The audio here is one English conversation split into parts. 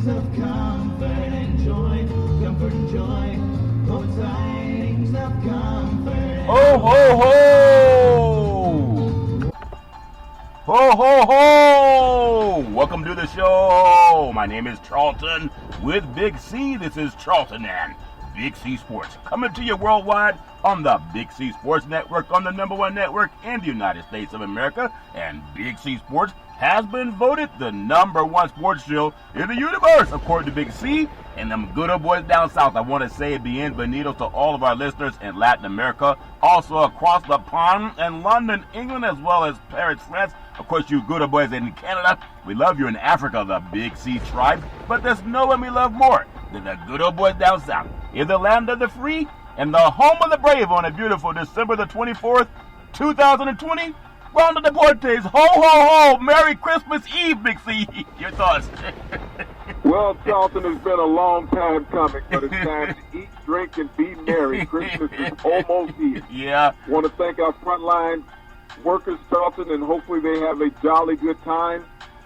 tidings of comfort and joy, comfort and joy. Oh, tidings of comfort. Ho, ho, ho! Ho, ho, ho! Welcome to the show. My name is Charlton with Big C. This is Charlton and Big C Sports, coming to you worldwide on the Big C Sports Network, on the #1 network in the United States of America. And Big C Sports has been voted the #1 sports show in the universe, according to Big C and them good old boys down south. I want to say bienvenidos to all of our listeners in Latin America, also across the pond in London, England, as well as Paris, France. Of course, you good old boys in Canada. We love you in Africa, the Big C tribe. But there's no one we love more than the good old boys down south, in the land of the free and the home of the brave, on a beautiful December the 24th, 2020. Round of Deportes, ho, ho, ho, Merry Christmas Eve, Big C. Your thoughts? Well, Charlton, it's been a long time coming, but it's time to eat, drink, and be merry. Christmas is almost here. Yeah. Want to thank our frontline workers, Charlton, and hopefully they have a jolly good time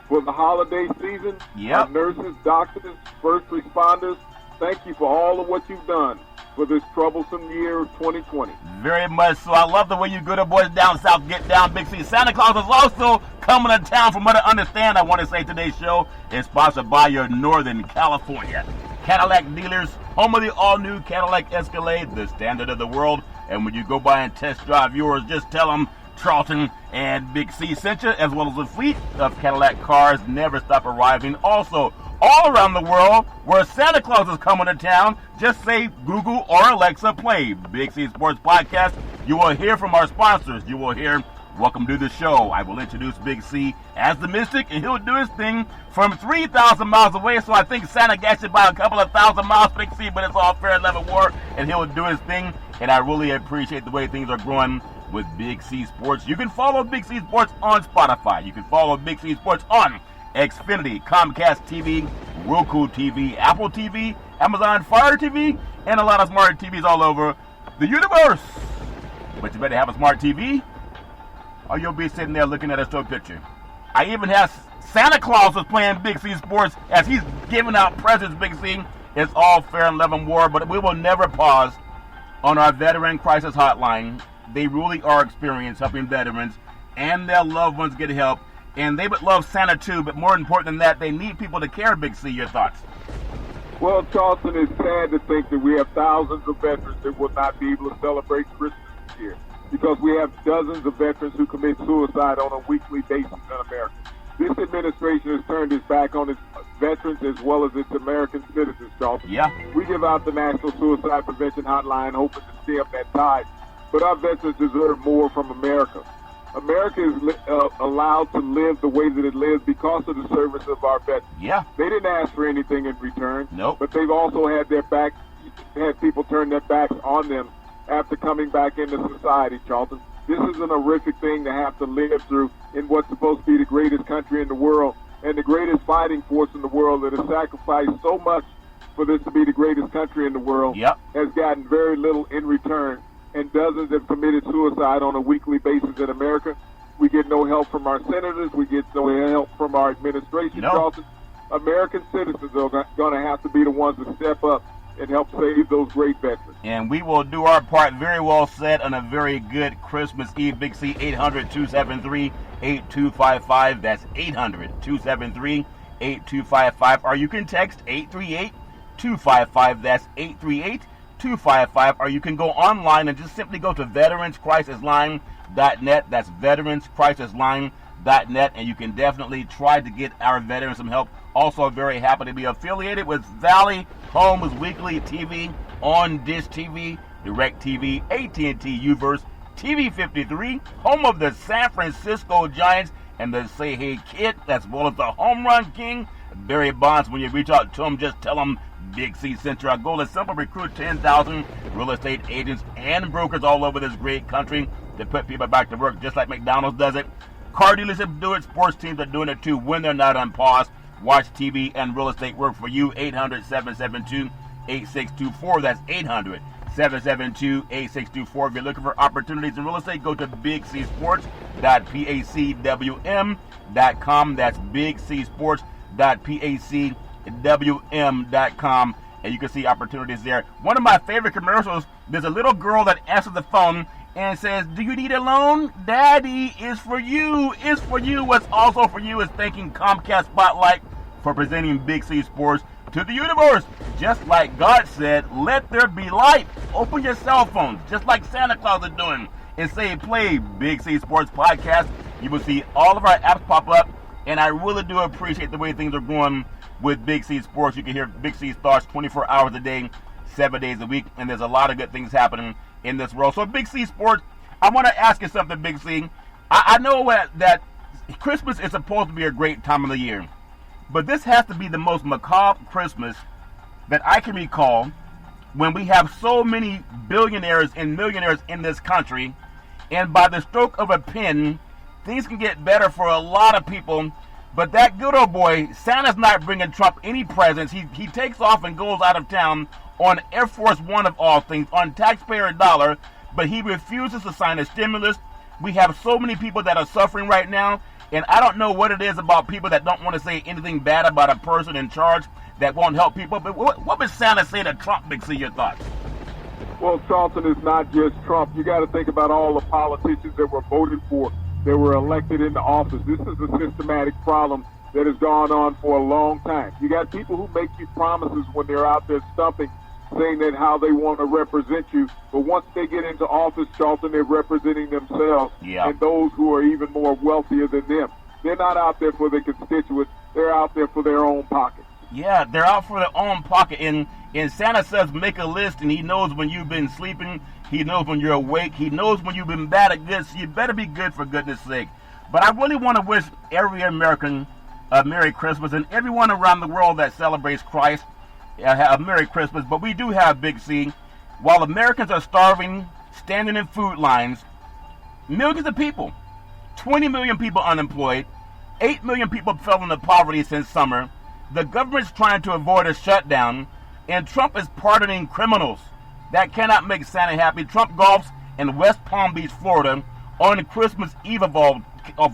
for the holiday season. Yep. Our nurses, doctors, first responders, thank you for all of what you've done for this troublesome year of 2020. Very much so. I love the way you good old boys down south get down, Big C. Santa Claus is also coming to town. From what I understand, I want to say today's show is sponsored by your Northern California Cadillac dealers, home of the all-new Cadillac Escalade, the standard of the world. And when you go by and test drive yours, just tell them Charlton and Big C sent you, as well as a fleet of Cadillac cars never stop arriving. Also, all around the world, where Santa Claus is coming to town, just say Google or Alexa, play Big C Sports Podcast. You will hear from our sponsors. You will hear Welcome to the Show. I will introduce Big C as the Mystic, and he'll do his thing from 3,000 miles away. So I think Santa gets it by a couple of thousand miles, Big C, but it's all fair and level war, and he'll do his thing. And I really appreciate the way things are growing with Big C Sports. You can follow Big C Sports on Spotify. You can follow Big C Sports on Xfinity, Comcast TV, Roku TV, Apple TV, Amazon Fire TV, and a lot of smart TVs all over the universe. But you better have a smart TV, or you'll be sitting there looking at a still picture. I even have Santa Claus is playing Big C Sports as he's giving out presents, Big C. It's all fair and level war, but we will never pause on our Veteran Crisis Hotline. They really are experienced helping veterans and their loved ones get help. And they would love Santa too, but more important than that, they need people to care, Big C. Your thoughts? Well, Charlton, it's sad to think that we have thousands of veterans that will not be able to celebrate Christmas this year because we have dozens of veterans who commit suicide on a weekly basis in America. This administration has turned its back on its veterans as well as its American citizens, Charlton. Yeah. We give out the National Suicide Prevention Hotline hoping to stem that tide, but our veterans deserve more from America. America is allowed to live the way that it lives because of the service of our veterans. Yeah. They didn't ask for anything in return. Nope. But they've also had people turn their backs on them after coming back into society, Charlton. This is an horrific thing to have to live through in what's supposed to be the greatest country in the world and the greatest fighting force in the world that has sacrificed so much for this to be the greatest country in the world. Yep. Has gotten very little in return. And dozens have committed suicide on a weekly basis in America. We get no help from our senators. We get no help from our administration, Charlton. American citizens are going to have to be the ones to step up and help save those great veterans. And we will do our part. Very well said on a very good Christmas Eve, Big C. 800-273-8255. That's 800-273-8255. Or you can text 838-255. That's 838-255, or you can go online and just simply go to veteranscrisisline.net. That's veteranscrisisline.net, and you can definitely try to get our veterans some help. Also, very happy to be affiliated with Valley Homes Weekly TV on Dish TV, DirecTV, AT&T Uverse, TV 53, home of the San Francisco Giants and the Say Hey Kid, as well as the Home Run King, Barry Bonds. When you reach out to him, just tell him Big C sent you. Our goal is simple: recruit 10,000 real estate agents and brokers all over this great country to put people back to work, just like McDonald's does it. Car dealerships do it. Sports teams are doing it too when they're not on pause. Watch TV and real estate work for you. 800-772-8624. That's 800-772-8624. If you're looking for opportunities in real estate, go to bigcsports.pacwm.com. That's bigcsports.pacwm.com. WM.com, and you can see opportunities there. One of my favorite commercials, there's a little girl that answers the phone and says, "Do you need a loan? Daddy is for you. It's for you. What's also for you is thanking Comcast Spotlight for presenting Big C Sports to the universe. Just like God said, let there be light. Open your cell phones, just like Santa Claus is doing, and say, play Big C Sports Podcast. You will see all of our apps pop up, and I really do appreciate the way things are going with Big C Sports. You can hear Big C Starts 24 hours a day, 7 days a week, and there's a lot of good things happening in this world. So Big C Sports, I want to ask you something, Big C. I know that Christmas is supposed to be a great time of the year, but this has to be the most macabre Christmas that I can recall, when we have so many billionaires and millionaires in this country, and by the stroke of a pen, things can get better for a lot of people. But that good old boy, Santa's not bringing Trump any presents. He takes off and goes out of town on Air Force One of all things, on taxpayer dollar, but he refuses to sign a stimulus. We have so many people that are suffering right now, and I don't know what it is about people that don't want to say anything bad about a person in charge that won't help people. But what would Santa say to Trump, Big C? Your thoughts? Well, Charlton, is not just Trump. You got to think about all the politicians that were voted for, that were elected into office. This is a systematic problem that has gone on for a long time. You got people who make you promises when they're out there stumping, saying that how they want to represent you. But once they get into office, Charlton, they're representing themselves and those who are even more wealthier than them. They're not out there for their constituents. They're out there for their own pockets. Yeah, they're out for their own pocket. And Santa says make a list, and he knows when you've been sleeping. He knows when you're awake. He knows when you've been bad or good, so you better be good for goodness sake. But I really want to wish every American a Merry Christmas, and everyone around the world that celebrates Christ a Merry Christmas. But we do have, Big C, while Americans are starving, standing in food lines, millions of people, 20 million people unemployed, 8 million people fell into poverty since summer. The government's trying to avoid a shutdown, and Trump is pardoning criminals. That cannot make Santa happy. Trump golfs in West Palm Beach, Florida, on Christmas Eve of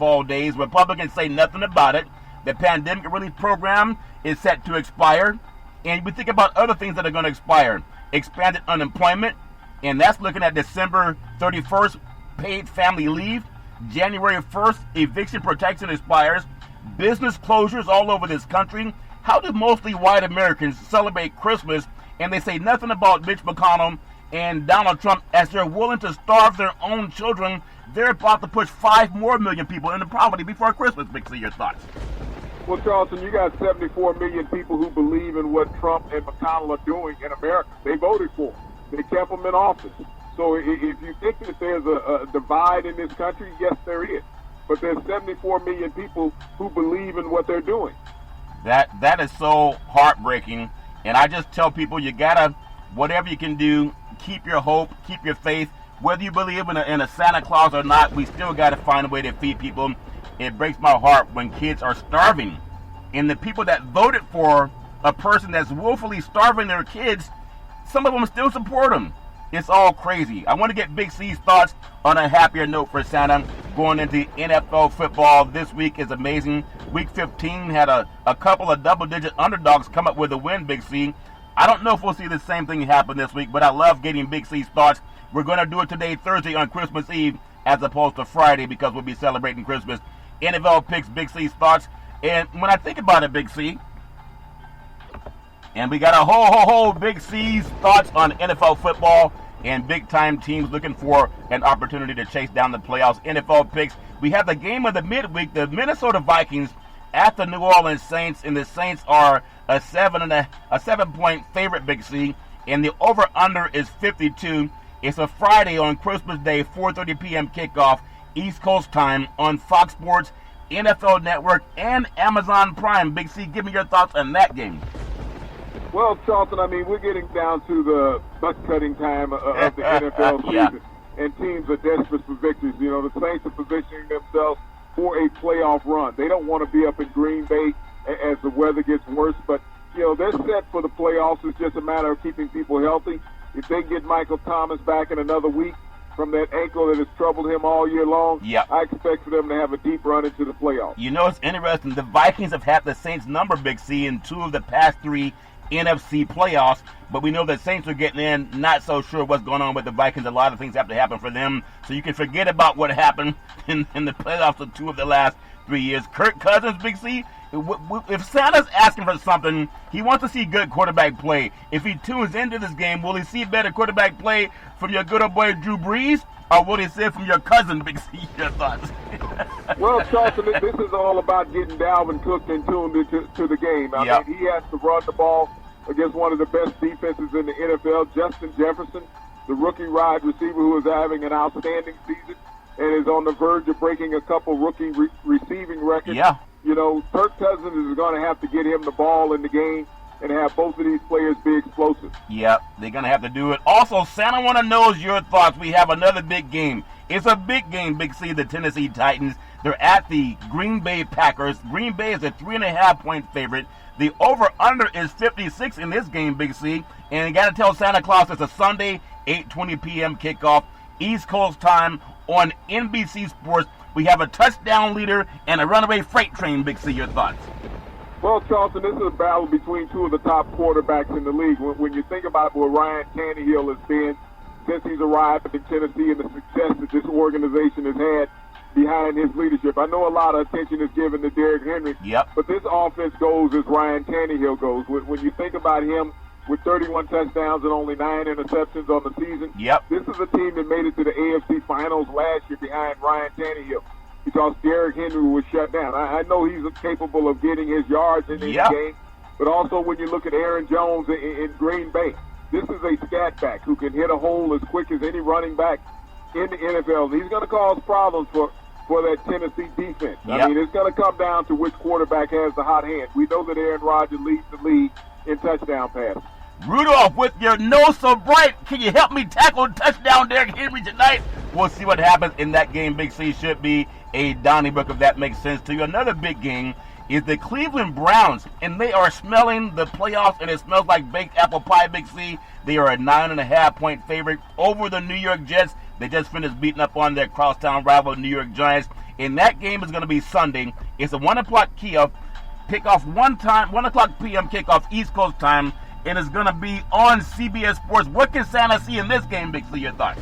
all days. Republicans say nothing about it. The pandemic relief program is set to expire. And we think about other things that are going to expire. Expanded unemployment, and that's looking at December 31st, paid family leave. January 1st, eviction protection expires. Business closures all over this country. How do mostly white Americans celebrate Christmas, and they say nothing about Mitch McConnell and Donald Trump as they're willing to starve their own children? They're about to push 5 more million people into poverty before Christmas. Big C, your thoughts? Well, Charlton, you got 74 million people who believe in what Trump and McConnell are doing in America. They voted for them. They kept them in office. So if you think that there's a divide in this country, yes, there is. But there's 74 million people who believe in what they're doing. That is so heartbreaking. And I just tell people, you gotta, whatever you can do, keep your hope, keep your faith. Whether you believe in a Santa Claus or not, we still gotta find a way to feed people. It breaks my heart when kids are starving. And the people that voted for a person that's willfully starving their kids, some of them still support them. It's all crazy. I want to get Big C's thoughts on a happier note for Santa. Going into NFL football this week is amazing. Week 15 had a couple of double-digit underdogs come up with a win, Big C. I don't know if we'll see the same thing happen this week, but I love getting Big C's thoughts. We're going to do it today, Thursday, on Christmas Eve, as opposed to Friday, because we'll be celebrating Christmas. NFL picks, Big C's thoughts. And when I think about it, Big C, and we got a whole Big C's thoughts on NFL football and big-time teams looking for an opportunity to chase down the playoffs. NFL picks. We have the game of the midweek, the Minnesota Vikings at the New Orleans Saints, and the Saints are a 7-point favorite, Big C, and the over-under is 52. It's a Friday on Christmas Day, 4:30 p.m. kickoff, East Coast time on Fox Sports, NFL Network, and Amazon Prime. Big C, give me your thoughts on that game. Well, Charlton, I mean, we're getting down to the butt-cutting time of the NFL season, and teams are desperate for victories. You know, the Saints are positioning themselves for a playoff run. They don't want to be up in Green Bay as the weather gets worse, but, you know, they're set for the playoffs. It's just a matter of keeping people healthy. If they get Michael Thomas back in another week, from that ankle that has troubled him all year long. Yep. I expect for them to have a deep run into the playoffs. You know, it's interesting. The Vikings have had the Saints number, Big C, in 2 of the past 3 NFC playoffs, but we know the Saints are getting in. Not so sure what's going on with the Vikings. A lot of things have to happen for them, so you can forget about what happened in the playoffs of 2 of the last 3 years. Kirk Cousins, Big C, if Santa's asking for something, he wants to see good quarterback play. If he tunes into this game, will he see better quarterback play from your good old boy Drew Brees, or will he see it from your cousin, Big C? Your thoughts? Well, Charlton, this is all about getting Dalvin Cook and tuned into the game. I mean, he has to run the ball against one of the best defenses in the NFL, Justin Jefferson, the rookie wide receiver who is having an outstanding season and is on the verge of breaking a couple rookie receiving records. Yeah. You know, Kirk Cousins is going to have to get him the ball in the game and have both of these players be explosive. Yep, they're going to have to do it. Also, Santa want to knows your thoughts. We have another big game. It's a big game, Big C, the Tennessee Titans. They're at the Green Bay Packers. Green Bay is a 3.5-point favorite. The over-under is 56 in this game, Big C. And you got to tell Santa Claus it's a Sunday, 8:20 p.m. kickoff, East Coast time on NBC Sports. We have a touchdown leader and a runaway freight train, Big C. Your thoughts? Well, Charlton, this is a battle between 2 of the top quarterbacks in the league. When you think about what Ryan Tannehill has been since he's arrived in Tennessee and the success that this organization has had behind his leadership. I know a lot of attention is given to Derrick Henry, but this offense goes as Ryan Tannehill goes. When you think about him with 31 touchdowns and only 9 interceptions on the season, this is a team that made it to the AFC Finals last year behind Ryan Tannehill because Derrick Henry was shut down. I know he's capable of getting his yards in any game, but also when you look at Aaron Jones in Green Bay, this is a scat back who can hit a hole as quick as any running back in the NFL. He's going to cause problems for that Tennessee defense. I mean, it's going to come down to which quarterback has the hot hand. We know that Aaron Rodgers leads the league in touchdown passes. Rudolph, with your nose so bright, can you help me tackle touchdown Derrick Henry tonight? We'll see what happens in that game. Big C should be a Donnybrook, if that makes sense to you. Another big game is the Cleveland Browns, and they are smelling the playoffs, and it smells like baked apple pie, Big C. They are a 9.5-point favorite over the New York Jets. They just finished beating up on their crosstown rival, New York Giants. And that game is going to be Sunday. It's a 1 o'clock kickoff, 1 o'clock p.m. kickoff, East Coast time, and it's going to be on CBS Sports. What can Santa see in this game, Big C? Your thoughts?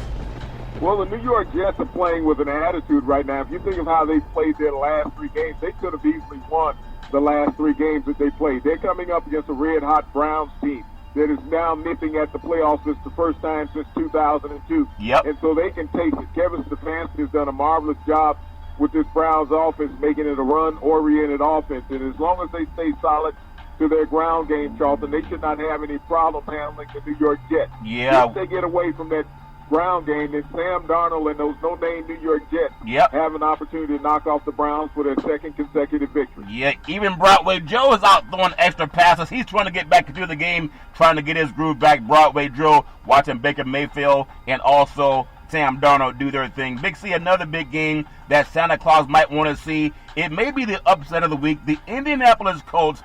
Well, the New York Jets are playing with an attitude right now. If you think of how they played their last 3 games, they could have easily won the last 3 games that they played. They're coming up against a red-hot Browns team that is now nipping at the playoffs. It's the first time since 2002. And so they can taste it. Kevin Stefanski has done a marvelous job with this Browns offense, making it a run-oriented offense. And as long as they stay solid to their ground game, Charlton, they should not have any problem handling the New York Jets. If they get away from that ground game, then Sam Darnold and those no-name New York Jets have an opportunity to knock off the Browns for their 2nd consecutive victory. Even Broadway Joe is out throwing extra passes. He's trying to get back into the game, trying to get his groove back. Broadway Joe watching Baker Mayfield and also Sam Darnold do their thing. Big C, another big game that Santa Claus might want to see. It may be the upset of the week. The Indianapolis Colts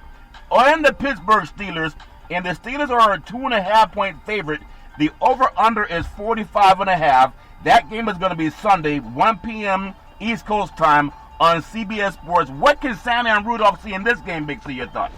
and the Pittsburgh Steelers, and the Steelers are a 2.5-point favorite. The over-under is 45.5. That game is going to be Sunday, 1 p.m. East Coast time on CBS Sports. What can Santa and Rudolph see in this game, Big C? Your thoughts?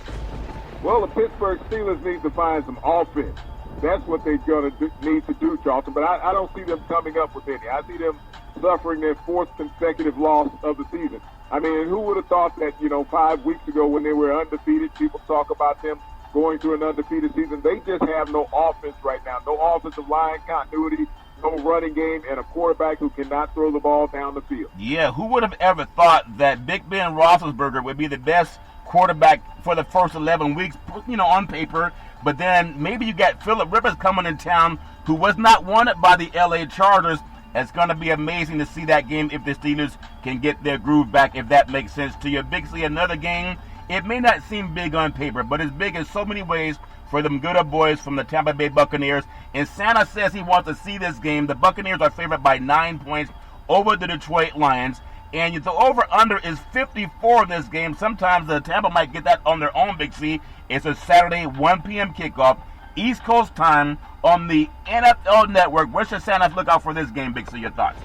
Well, the Pittsburgh Steelers need to find some offense. That's what they're going to need to do, Charlton. But I don't see them coming up with any. I see them suffering their 4th consecutive loss of the season. I mean, who would have thought that, 5 weeks ago when they were undefeated, people talk about them going through an undefeated season. They just have no offense right now. No offensive line continuity, no running game, and a quarterback who cannot throw the ball down the field. Who would have ever thought that Big Ben Roethlisberger would be the best quarterback for the first 11 weeks, on paper, but then maybe you got Phillip Rivers coming in town, who was not wanted by the L.A. Chargers. It's going to be amazing to see that game if the Steelers can get their groove back, if that makes sense to you. Big C, another game. It may not seem big on paper, but it's big in so many ways for them good old boys from the Tampa Bay Buccaneers. And Santa says he wants to see this game. The Buccaneers are favored by 9 points over the Detroit Lions. And the over-under is 54 in this game. Sometimes the Tampa might get that on their own, Big C. It's a Saturday, 1 p.m. kickoff, East Coast time on the NFL Network. Where should Santa look out for this game, Big C? Your thoughts?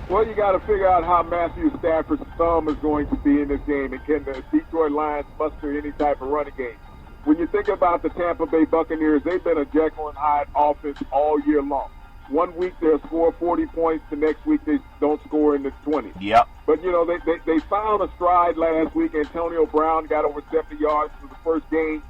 Well, you got to figure out how Matthew Stafford's thumb is going to be in this game, and can the Detroit Lions muster any type of running game? When you think about the Tampa Bay Buccaneers, they've been a Jekyll and Hyde offense all year long. One week they'll score 40 points, the next week they don't score in the 20s. Yep. But, you know, they found a stride last week. Antonio Brown got over 70 yards for the first game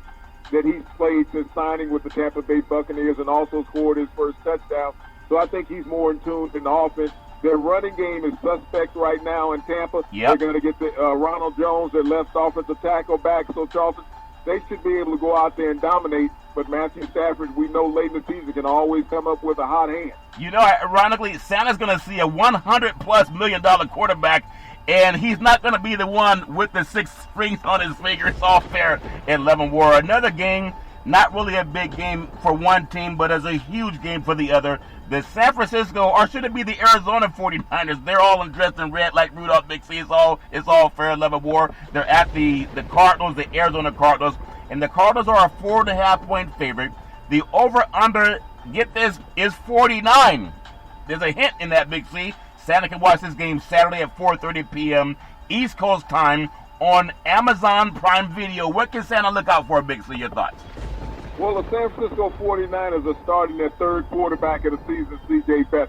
that he's played since signing with the Tampa Bay Buccaneers, and also scored his first touchdown. So I think he's more in tune in the offense. Their running game is suspect right now in Tampa. Yep. They're going to get the Ronald Jones, their left offensive tackle, back. So, Charlton, they should be able to go out there and dominate. But Matthew Stafford, we know late in the season, can always come up with a hot hand. You know, ironically, Santa's going to see a $100+ million quarterback, and he's not going to be the one with the 6 strings on his finger. It's all fair in Leavenworth War. Another game, not really a big game for one team, but as a huge game for the other. The San Francisco, or should it be the Arizona 49ers? They're all dressed in red like Rudolph Big C. It's all fair in Leavenworth War. They're at the Cardinals, the Arizona Cardinals. And the Cardinals are a 4.5-point favorite. The over-under, get this, is 49. There's a hint in that, Big C. Santa can watch this game Saturday at 4:30 p.m. East Coast time on Amazon Prime Video. What can Santa look out for, Big C? Your thoughts? Well, the San Francisco 49ers are starting their third quarterback of the season, C.J. Beathard.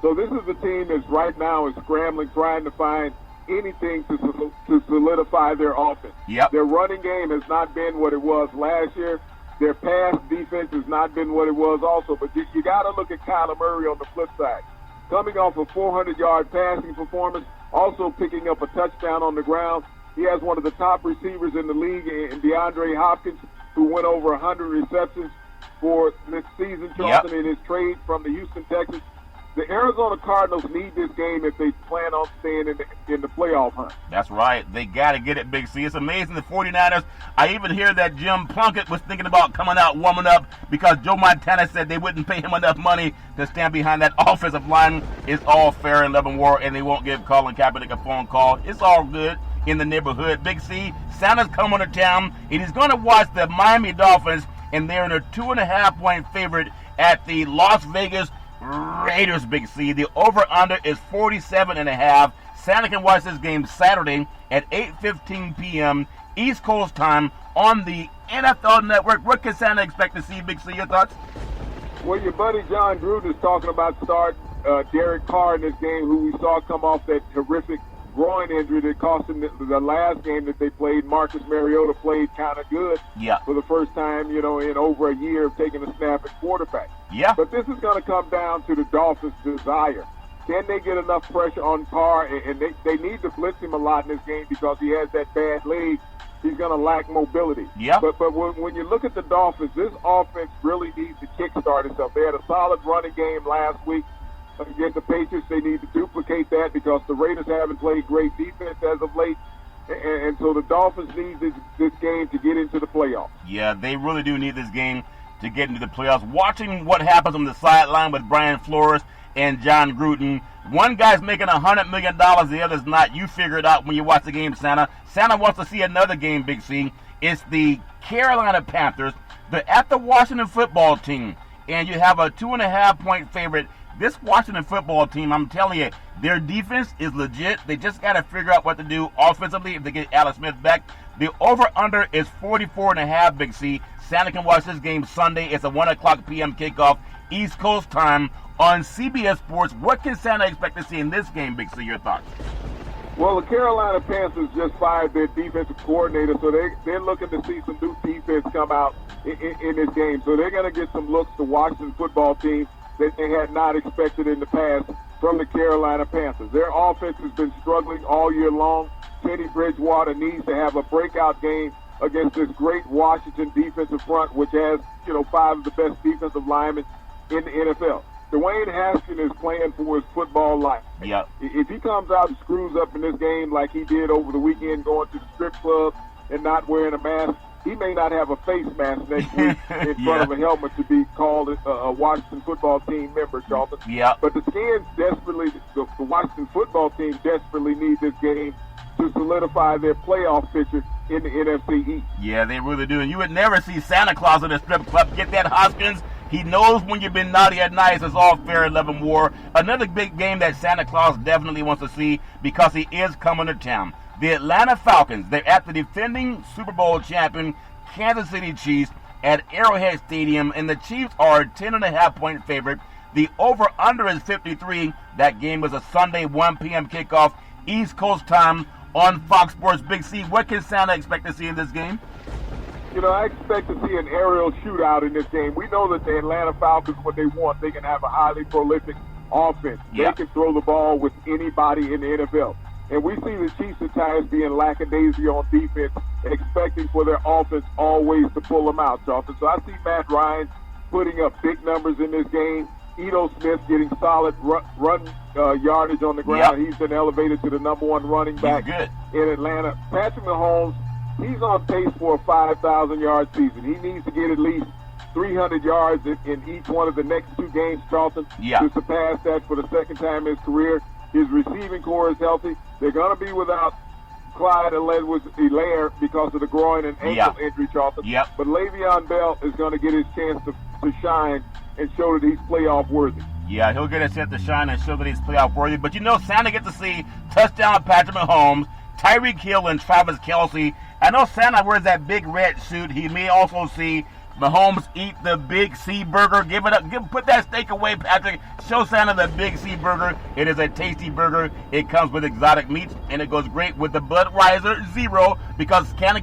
So this is a team that's right now is scrambling, trying to find anything to solidify their offense. Yep. Their running game has not been what it was last year. Their pass defense has not been what it was also. But you got to look at Kyler Murray on the flip side. Coming off a 400-yard passing performance, also picking up a touchdown on the ground. He has one of the top receivers in the league in DeAndre Hopkins, who went over 100 receptions for this season, Charlton, in his trade from the Houston Texans. The Arizona Cardinals need this game if they plan on staying in the playoff hunt. That's right. They got to get it, Big C. It's amazing, the 49ers. I even hear that Jim Plunkett was thinking about coming out, warming up, because Joe Montana said they wouldn't pay him enough money to stand behind that offensive line. It's all fair in Leavenworth War, and they won't give Colin Kaepernick a phone call. It's all good in the neighborhood. Big C, Santa's coming to town, and he's going to watch the Miami Dolphins, and they're in a 2.5-point favorite at the Las Vegas Raiders, Big C. The over-under is 47.5. Santa can watch this game Saturday at 8:15 p.m. East Coast time on the NFL Network. What can Santa expect to see, Big C? Your thoughts? Well, your buddy John Gruden is talking about starting Derek Carr in this game, who we saw come off that horrific groin injury that cost him the last game that they played. Marcus Mariota played kind of good for the first time, in over a year of taking a snap at quarterback. Yeah. But this is going to come down to the Dolphins' desire. Can they get enough pressure on Carr? And they need to blitz him a lot in this game because he has that bad leg. He's going to lack mobility. Yeah. But when you look at the Dolphins, this offense really needs to kickstart itself. They had a solid running game last week against the Patriots. They need to duplicate that because the Raiders haven't played great defense as of late. And so the Dolphins need this game to get into the playoffs. Yeah, they really do need this game to get into the playoffs. Watching what happens on the sideline with Brian Flores and John Gruden. One guy's making $100 million, the other's not. You figure it out when you watch the game, Santa. Santa wants to see another game, Big C. It's the Carolina Panthers. They're at the Washington football team, and you have a 2.5-point favorite. This Washington football team, I'm telling you, their defense is legit. They just got to figure out what to do offensively if they get Alex Smith back. The over-under is 44.5, Big C. Santa can watch this game Sunday. It's a 1 o'clock p.m. kickoff, East Coast time on CBS Sports. What can Santa expect to see in this game, Big C? Your thoughts? Well, the Carolina Panthers just fired their defensive coordinator, so they're looking to see some new defense come out in this game. So they're going to get some looks to Washington football team that they had not expected in the past from the Carolina Panthers. Their offense has been struggling all year long. Teddy Bridgewater needs to have a breakout game against this great Washington defensive front, which has, 5 of the best defensive linemen in the NFL. Dwayne Haskins is playing for his football life. Yep. If he comes out and screws up in this game like he did over the weekend, going to the strip club and not wearing a mask, he may not have a face mask next week in front of a helmet to be called a Washington football team member, Charlton. Yeah. But the Skins desperately, the Washington football team desperately need this game to solidify their playoff picture in the NFC East. Yeah, they really do. And you would never see Santa Claus in a strip club. Get that, Hoskins? He knows when you've been naughty or nice. It's all fair in love and war. Another big game that Santa Claus definitely wants to see because he is coming to town. The Atlanta Falcons, they're at the defending Super Bowl champion Kansas City Chiefs at Arrowhead Stadium, and the Chiefs are a 10.5-point favorite. The over-under is 53. That game is a Sunday 1 p.m. kickoff, East Coast time on Fox Sports. Big C, what can Santa expect to see in this game? You know, I expect to see an aerial shootout in this game. We know that the Atlanta Falcons, when they want, they can have a highly prolific offense. Yeah. They can throw the ball with anybody in the NFL. And we see the Chiefs at times being lackadaisy on defense, expecting for their offense always to pull them out, Charlton. So I see Matt Ryan putting up big numbers in this game. Ito Smith getting solid run yardage on the ground. Yep. He's been elevated to the number one running back in Atlanta. Patrick Mahomes, he's on pace for a 5,000-yard season. He needs to get at least 300 yards in each one of the next two games, Charlton, to surpass that for the second time in his career. His receiving core is healthy. They're going to be without Clyde Edwards-Helaire because of the groin and ankle injury, Charlton. But Le'Veon Bell is going to get his chance to shine and show that he's playoff worthy. Yeah, he'll get a chance to shine and show that he's playoff worthy. But you know, Santa gets to see touchdown Patrick Mahomes, Tyreek Hill, and Travis Kelce. I know Santa wears that big red suit. He may also see Mahomes eat the Big C burger. Give it up. Put that steak away, Patrick. Show Santa the Big C burger. It is a tasty burger. It comes with exotic meats, and it goes great with the Budweiser Zero because Santa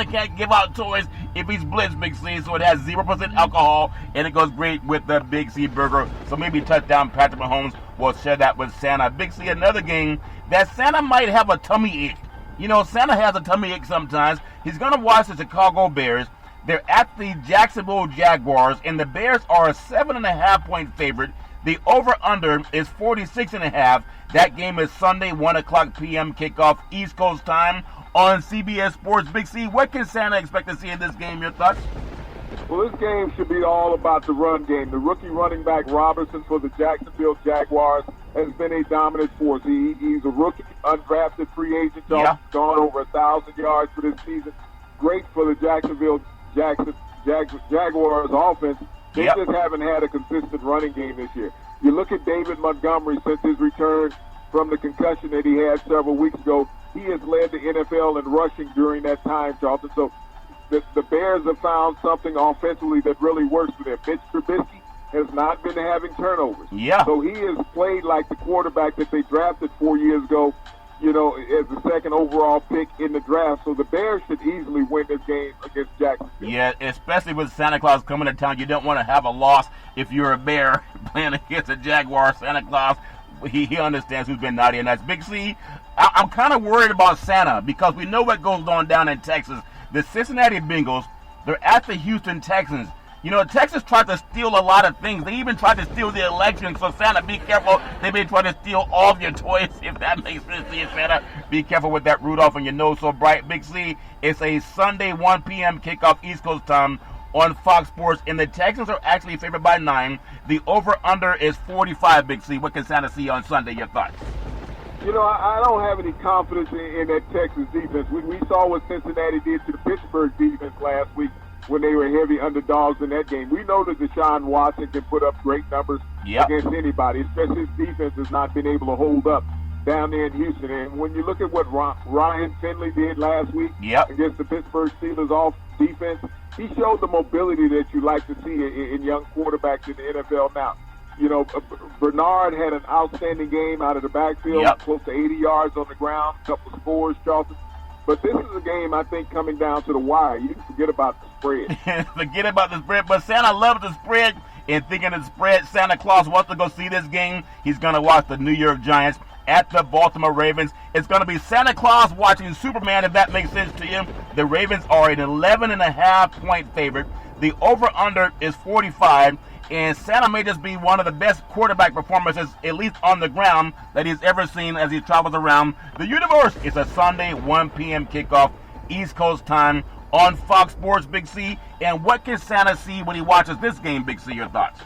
can't give out toys if he's blitzed, Big C. So it has 0% alcohol, and it goes great with the Big C burger. So maybe touchdown Patrick Mahomes will share that with Santa. Big C, another game that Santa might have a tummy ache. You know, Santa has a tummy ache sometimes. He's going to watch the Chicago Bears. They're at the Jacksonville Jaguars, and the Bears are a 7.5-point favorite. The over-under is 46.5. That game is Sunday, 1 o'clock p.m. kickoff, East Coast time on CBS Sports. Big C, what can Santa expect to see in this game? Your thoughts? Well, this game should be all about the run game. The rookie running back Robertson for the Jacksonville Jaguars has been a dominant force. He's a rookie, undrafted free agent, gone over 1,000 yards for this season. Great for the Jacksonville Jaguars offense. They just haven't had a consistent running game this year. You look at David Montgomery since his return from the concussion that he had several weeks ago. He has led the NFL in rushing during that time, Charlton. So the Bears have found something offensively that really works for them. Mitch Trubisky has not been having turnovers. So he has played like the quarterback that they drafted 4 years ago, you know, as the second overall pick in the draft. So the Bears should easily win this game against Jacksonville. Yeah, especially with Santa Claus coming to town. You don't want to have a loss if you're a Bear playing against a Jaguar. Santa Claus, he understands who's been naughty and nice. Big C, I'm kind of worried about Santa because we know what goes on down in Texas. The Cincinnati Bengals, they're at the Houston Texans. You know, Texas tried to steal a lot of things. They even tried to steal the election. So, Santa, be careful. They may try to steal all of your toys, if that makes sense to you, Santa. Be careful with that Rudolph and your nose so bright. Big C, it's a Sunday 1 p.m. kickoff East Coast time on Fox Sports. And the Texans are actually favored by 9. The over-under is 45, Big C. What can Santa see on Sunday? Your thoughts? You know, I don't have any confidence in that Texas defense. We saw what Cincinnati did to the Pittsburgh defense last week when they were heavy underdogs in that game. We know that Deshaun Watson can put up great numbers against anybody, especially his defense has not been able to hold up down there in Houston. And when you look at what Ryan Finley did last week against the Pittsburgh Steelers off defense, he showed the mobility that you like to see in young quarterbacks in the NFL now. You know, Bernard had an outstanding game out of the backfield, close to 80 yards on the ground, a couple of scores, Charlton. But this is a game, I think, coming down to the wire. You can forget about the spread. Forget about the spread. But Santa loves the spread. And thinking of the spread, Santa Claus wants to go see this game. He's going to watch the New York Giants at the Baltimore Ravens. It's going to be Santa Claus watching Superman, if that makes sense to you. The Ravens are an 11.5-point favorite. The over-under is 45. And Santa may just be one of the best quarterback performances, at least on the ground, that he's ever seen as he travels around the universe. It's a Sunday 1 p.m. kickoff, East Coast time on Fox Sports, Big C. And what can Santa see when he watches this game, Big C? Your thoughts?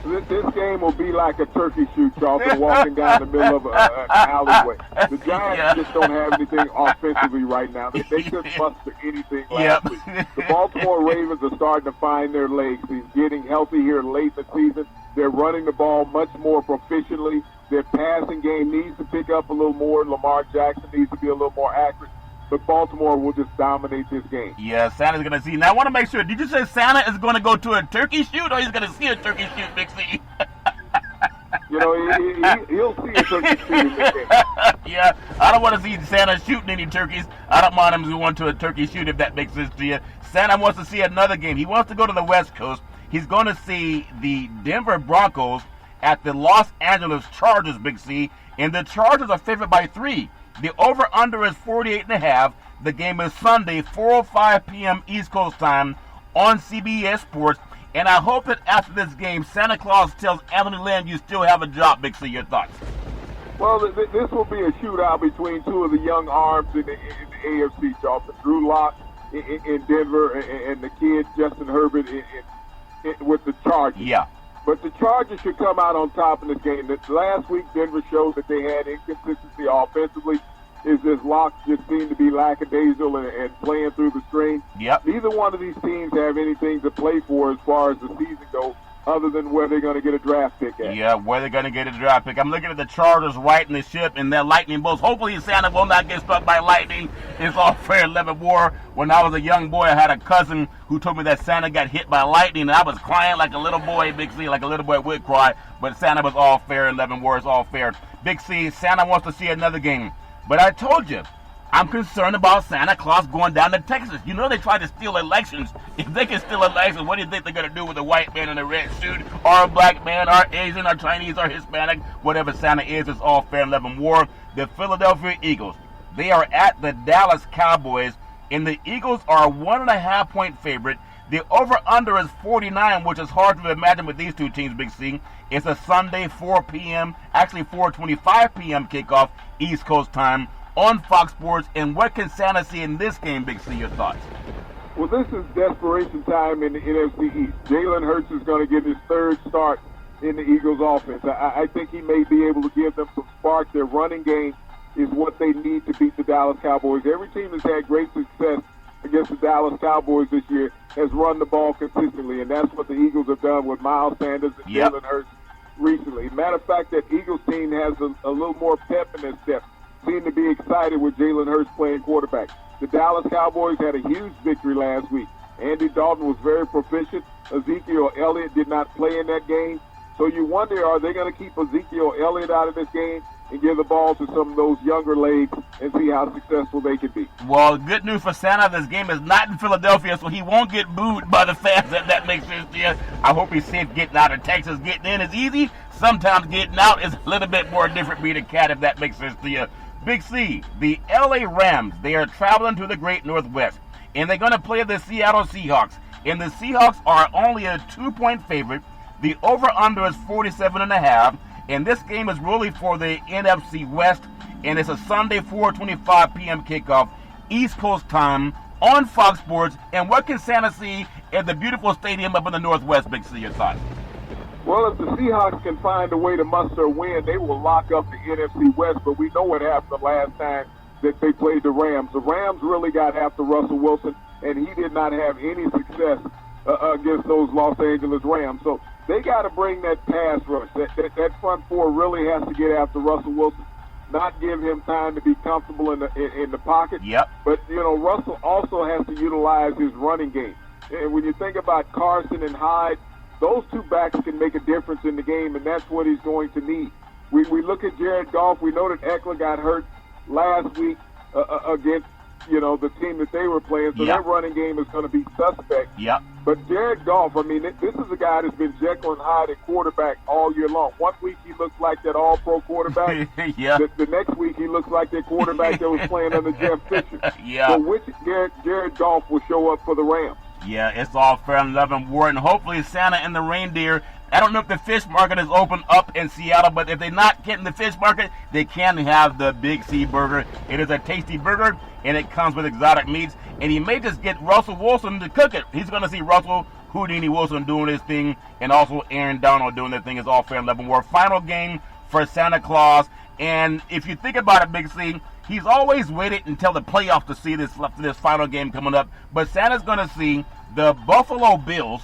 This game will be like a turkey shoot, Charlton, walking down the middle of an alleyway. The Giants just don't have anything offensively right now. They couldn't muster anything last week. The Baltimore Ravens are starting to find their legs. He's getting healthy here late in the season. They're running the ball much more proficiently. Their passing game needs to pick up a little more. Lamar Jackson needs to be a little more accurate. But Baltimore will just dominate this game. Yeah, Santa's going to see. Now, I want to make sure. Did you say Santa is going to go to a turkey shoot, or he's going to see a turkey shoot, Big C? You know, he'll see a turkey shoot in this game. Yeah, I don't want to see Santa shooting any turkeys. I don't mind him going to a turkey shoot, if that makes sense to you. Santa wants to see another game. He wants to go to the West Coast. He's going to see the Denver Broncos at the Los Angeles Chargers, Big C. And the Chargers are favored by 3. The over-under is 48.5. The game is Sunday, 4:05 p.m. East Coast time on CBS Sports. And I hope that after this game, Santa Claus tells Anthony Lynn you still have a job, Big C. Your thoughts? Well, this will be a shootout between two of the young arms in the AFC, Charlton. Drew Lock in Denver and the kid Justin Herbert with the Chargers. Yeah. But the Chargers should come out on top in this game. Last week, Denver showed that they had inconsistency offensively. Is this Lock just seemed to be lackadaisical and playing through the string? Yep. Neither one of these teams have anything to play for as far as the season goes, other than where they're going to get a draft pick at. Yeah, where they're going to get a draft pick. I'm looking at the Chargers righting the ship in their lightning bolts. Hopefully Santa will not get struck by lightning. It's all fair and level war. When I was a young boy, I had a cousin who told me that Santa got hit by lightning, and I was crying like a little boy, Big C, like a little boy would cry. But Santa was all fair and level war. It's all fair. Big C, Santa wants to see another game. But I told you, I'm concerned about Santa Claus going down to Texas. You know they try to steal elections. If they can steal elections, what do you think they're going to do with a white man in a red suit, or a black man, or Asian, or Chinese, or Hispanic? Whatever Santa is, it's all fair and level war. The Philadelphia Eagles, they are at the Dallas Cowboys, and the Eagles are a 1.5-point favorite. The over-under is 49, which is hard to imagine with these two teams, Big C. It's a Sunday, 4 p.m., actually 4:25 p.m. kickoff, East Coast time, on Fox Sports. And what can Santa see in this game, Big C? Your thoughts? Well, this is desperation time in the NFC East. Jalen Hurts is going to get his third start in the Eagles offense. I think he may be able to give them some spark. Their running game is what they need to beat the Dallas Cowboys. Every team that's had great success against the Dallas Cowboys this year has run the ball consistently, and that's what the Eagles have done with Miles Sanders and Jalen Hurts recently. Matter of fact, that Eagles team has a little more pep in their step. Seem to be excited with Jalen Hurts playing quarterback. The Dallas Cowboys had a huge victory last week. Andy Dalton was very proficient. Ezekiel Elliott did not play in that game. So you wonder, are they going to keep Ezekiel Elliott out of this game and give the ball to some of those younger legs and see how successful they can be? Well, good news for Santa. This game is not in Philadelphia, so he won't get booed by the fans. That makes sense to you. I hope he's safe getting out of Texas. Getting in is easy. Sometimes getting out is a little bit more different breed of cat, if that makes sense to you. Big C, the L.A. Rams, they are traveling to the Great Northwest, and they're going to play the Seattle Seahawks. And the Seahawks are only a 2-point favorite. The over-under is 47.5, and this game is really for the NFC West, and it's a Sunday 4:25 p.m. kickoff, East Coast time, on Fox Sports. And what can Santa see at the beautiful stadium up in the Northwest, Big C? Your thoughts? Well, if the Seahawks can find a way to muster a win, they will lock up the NFC West, but we know what happened the last time that they played the Rams. The Rams really got after Russell Wilson, and he did not have any success against those Los Angeles Rams. So they got to bring that pass rush. That front four really has to get after Russell Wilson, not give him time to be comfortable in the pocket. Yep. But, you know, Russell also has to utilize his running game. And when you think about Carson and Hyde, those two backs can make a difference in the game, and that's what he's going to need. We look at Jared Goff. We know that Eckler got hurt last week against, you know, the team that they were playing, so their running game is going to be suspect. Yep. But Jared Goff, I mean, this is a guy that's been Jekyll and Hyde at quarterback all year long. One week he looks like that all-pro quarterback. Yeah. The next week he looks like that quarterback that was playing under Jeff Fisher. Yeah. So which Jared Goff will show up for the Rams? Yeah, it's all fair and love and war, and hopefully Santa and the reindeer. I don't know if the fish market is open up in Seattle, but if they're not getting the fish market, they can have the Big C burger. It is a tasty burger, and it comes with exotic meats. And he may just get Russell Wilson to cook it. He's going to see Russell Houdini Wilson doing his thing, and also Aaron Donald doing their thing is all fair and level war. Final game for Santa Claus, and if you think about it, Big C, he's always waited until the playoffs to see this final game coming up, but Santa's going to see the Buffalo Bills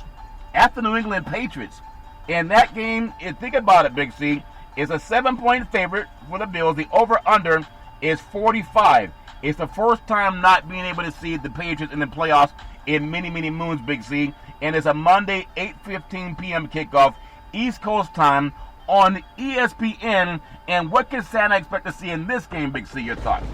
at the New England Patriots. And that game, think about it, Big C, is a 7-point favorite for the Bills. The over-under is 45. It's the first time not being able to see the Patriots in the playoffs in many, many moons, Big C. And it's a Monday, 8:15 p.m. kickoff, East Coast time on ESPN. And what can Santa expect to see in this game, Big C? Your thoughts?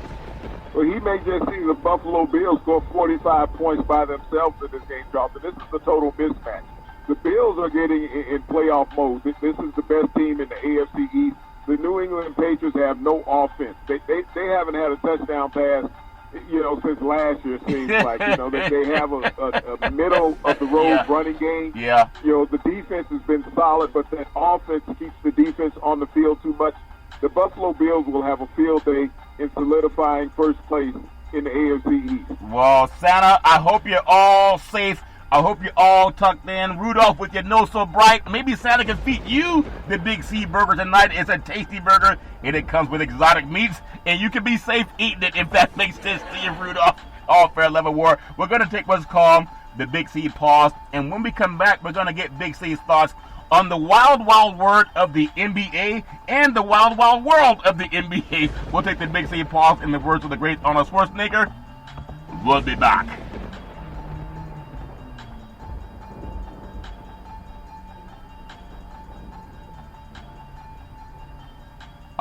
Well, he may just see the Buffalo Bills score 45 points by themselves in this game, Charlton. This is the total mismatch. The Bills are getting in playoff mode. This is the best team in the AFC East. The New England Patriots have no offense. They haven't had a touchdown pass, since last year, it seems like. They have a middle-of-the-road running game. Yeah. The defense has been solid, but that offense keeps the defense on the field too much. The Buffalo Bills will have a field day in solidifying first place in the AFC East. Well, Santa, I hope you're all safe. I hope you're all tucked in. Rudolph with your nose so bright. Maybe Santa can feed you the Big C burger tonight. It's a tasty burger, and it comes with exotic meats, and you can be safe eating it if that makes sense to you, Rudolph. All fair level war. We're going to take what's called the Big C pause, and when we come back, we're going to get Big C's thoughts on the wild, wild word of the NBA and the wild, wild world of the NBA. We'll take the Big C pause in the words of the great Arnold Schwarzenegger. We'll be back.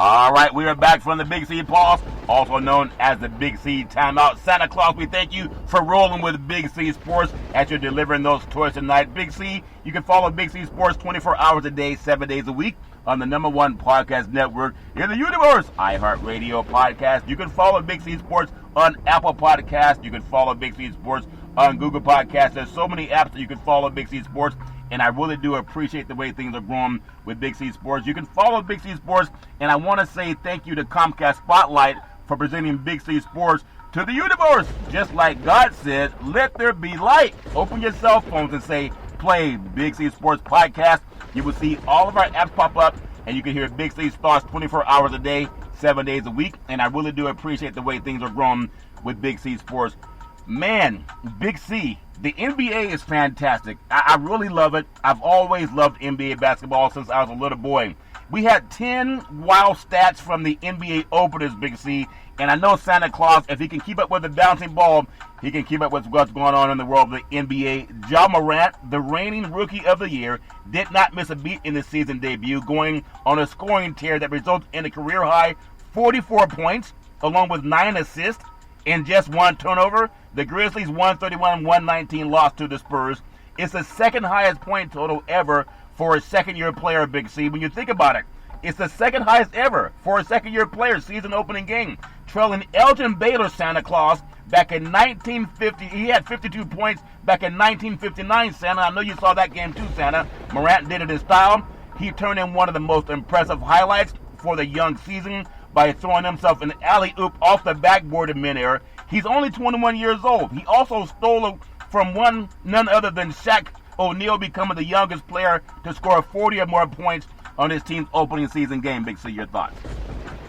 All right, we are back from the Big C pause, also known as the Big C timeout. Santa Claus, we thank you for rolling with Big C Sports as you're delivering those toys tonight. Big C, you can follow Big C Sports 24 hours a day, 7 days a week on the #1 podcast network in the universe, iHeartRadio podcast. You can follow Big C Sports on Apple Podcasts. You can follow Big C Sports on Google Podcasts. There's so many apps that you can follow Big C Sports, and I really do appreciate the way things are growing with Big C Sports. You can follow Big C Sports, and I want to say thank you to Comcast Spotlight for presenting Big C Sports to the universe. Just like God said, let there be light. Open your cell phones and say, play Big C Sports Podcast. You will see all of our apps pop up, and you can hear Big C's thoughts 24 hours a day, 7 days a week, and I really do appreciate the way things are growing with Big C Sports. Man, Big C, the NBA is fantastic. I really love it. I've always loved NBA basketball since I was a little boy. We had 10 wild stats from the NBA openers, Big C, and I know Santa Claus, if he can keep up with the bouncing ball, he can keep up with what's going on in the world of the NBA. Ja Morant, the reigning Rookie of the Year, did not miss a beat in his season debut, going on a scoring tear that results in a career-high 44 points, along with 9 assists, and just 1 turnover. The Grizzlies 131-119 lost to the Spurs. It's the second highest point total ever for a second-year player, Big C. When you think about it, it's the second highest ever for a second-year player season opening game, trailing Elgin Baylor, Santa Claus, back in 1950. He had 52 points back in 1959, Santa. I know you saw that game too, Santa. Morant did it in style. He turned in one of the most impressive highlights for the young season by throwing himself an alley-oop off the backboard in midair. He's only 21 years old. He also stole from none other than Shaq O'Neal, becoming the youngest player to score 40 or more points on his team's opening season game. Big C, your thoughts?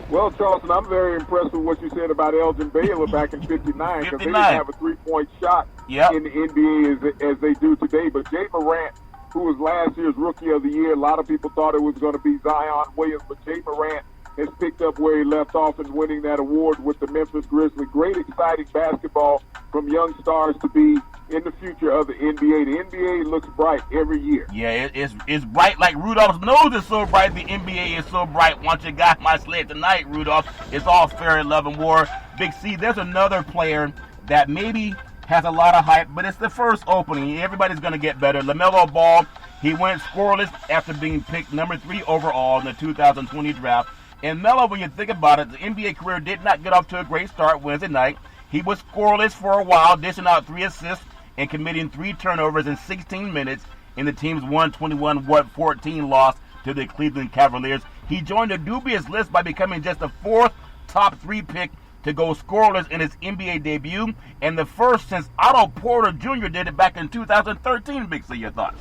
Well, Charleston, I'm very impressed with what you said about Elgin Baylor back in 59, because they didn't have a three-point shot in the NBA as they do today. But Jay Morant, who was last year's Rookie of the Year, a lot of people thought it was going to be Zion Williams, but Jay Morant has picked up where he left off in winning that award with the Memphis Grizzlies. Great, exciting basketball from young stars to be in the future of the NBA. The NBA looks bright every year. Yeah, it's bright like Rudolph's nose is so bright. The NBA is so bright. Once you got my sled tonight, Rudolph, it's all fair and love and war. Big C, there's another player that maybe has a lot of hype, but it's the first opening. Everybody's going to get better. LaMelo Ball, he went scoreless after being picked number 3 overall in the 2020 draft. And Melo, when you think about it, the NBA career did not get off to a great start Wednesday night. He was scoreless for a while, dishing out 3 assists and committing 3 turnovers in 16 minutes in the team's 121-14 loss to the Cleveland Cavaliers. He joined a dubious list by becoming just the 4th top 3 pick to go scoreless in his NBA debut, and the first since Otto Porter Jr. did it back in 2013. Big C, your thoughts?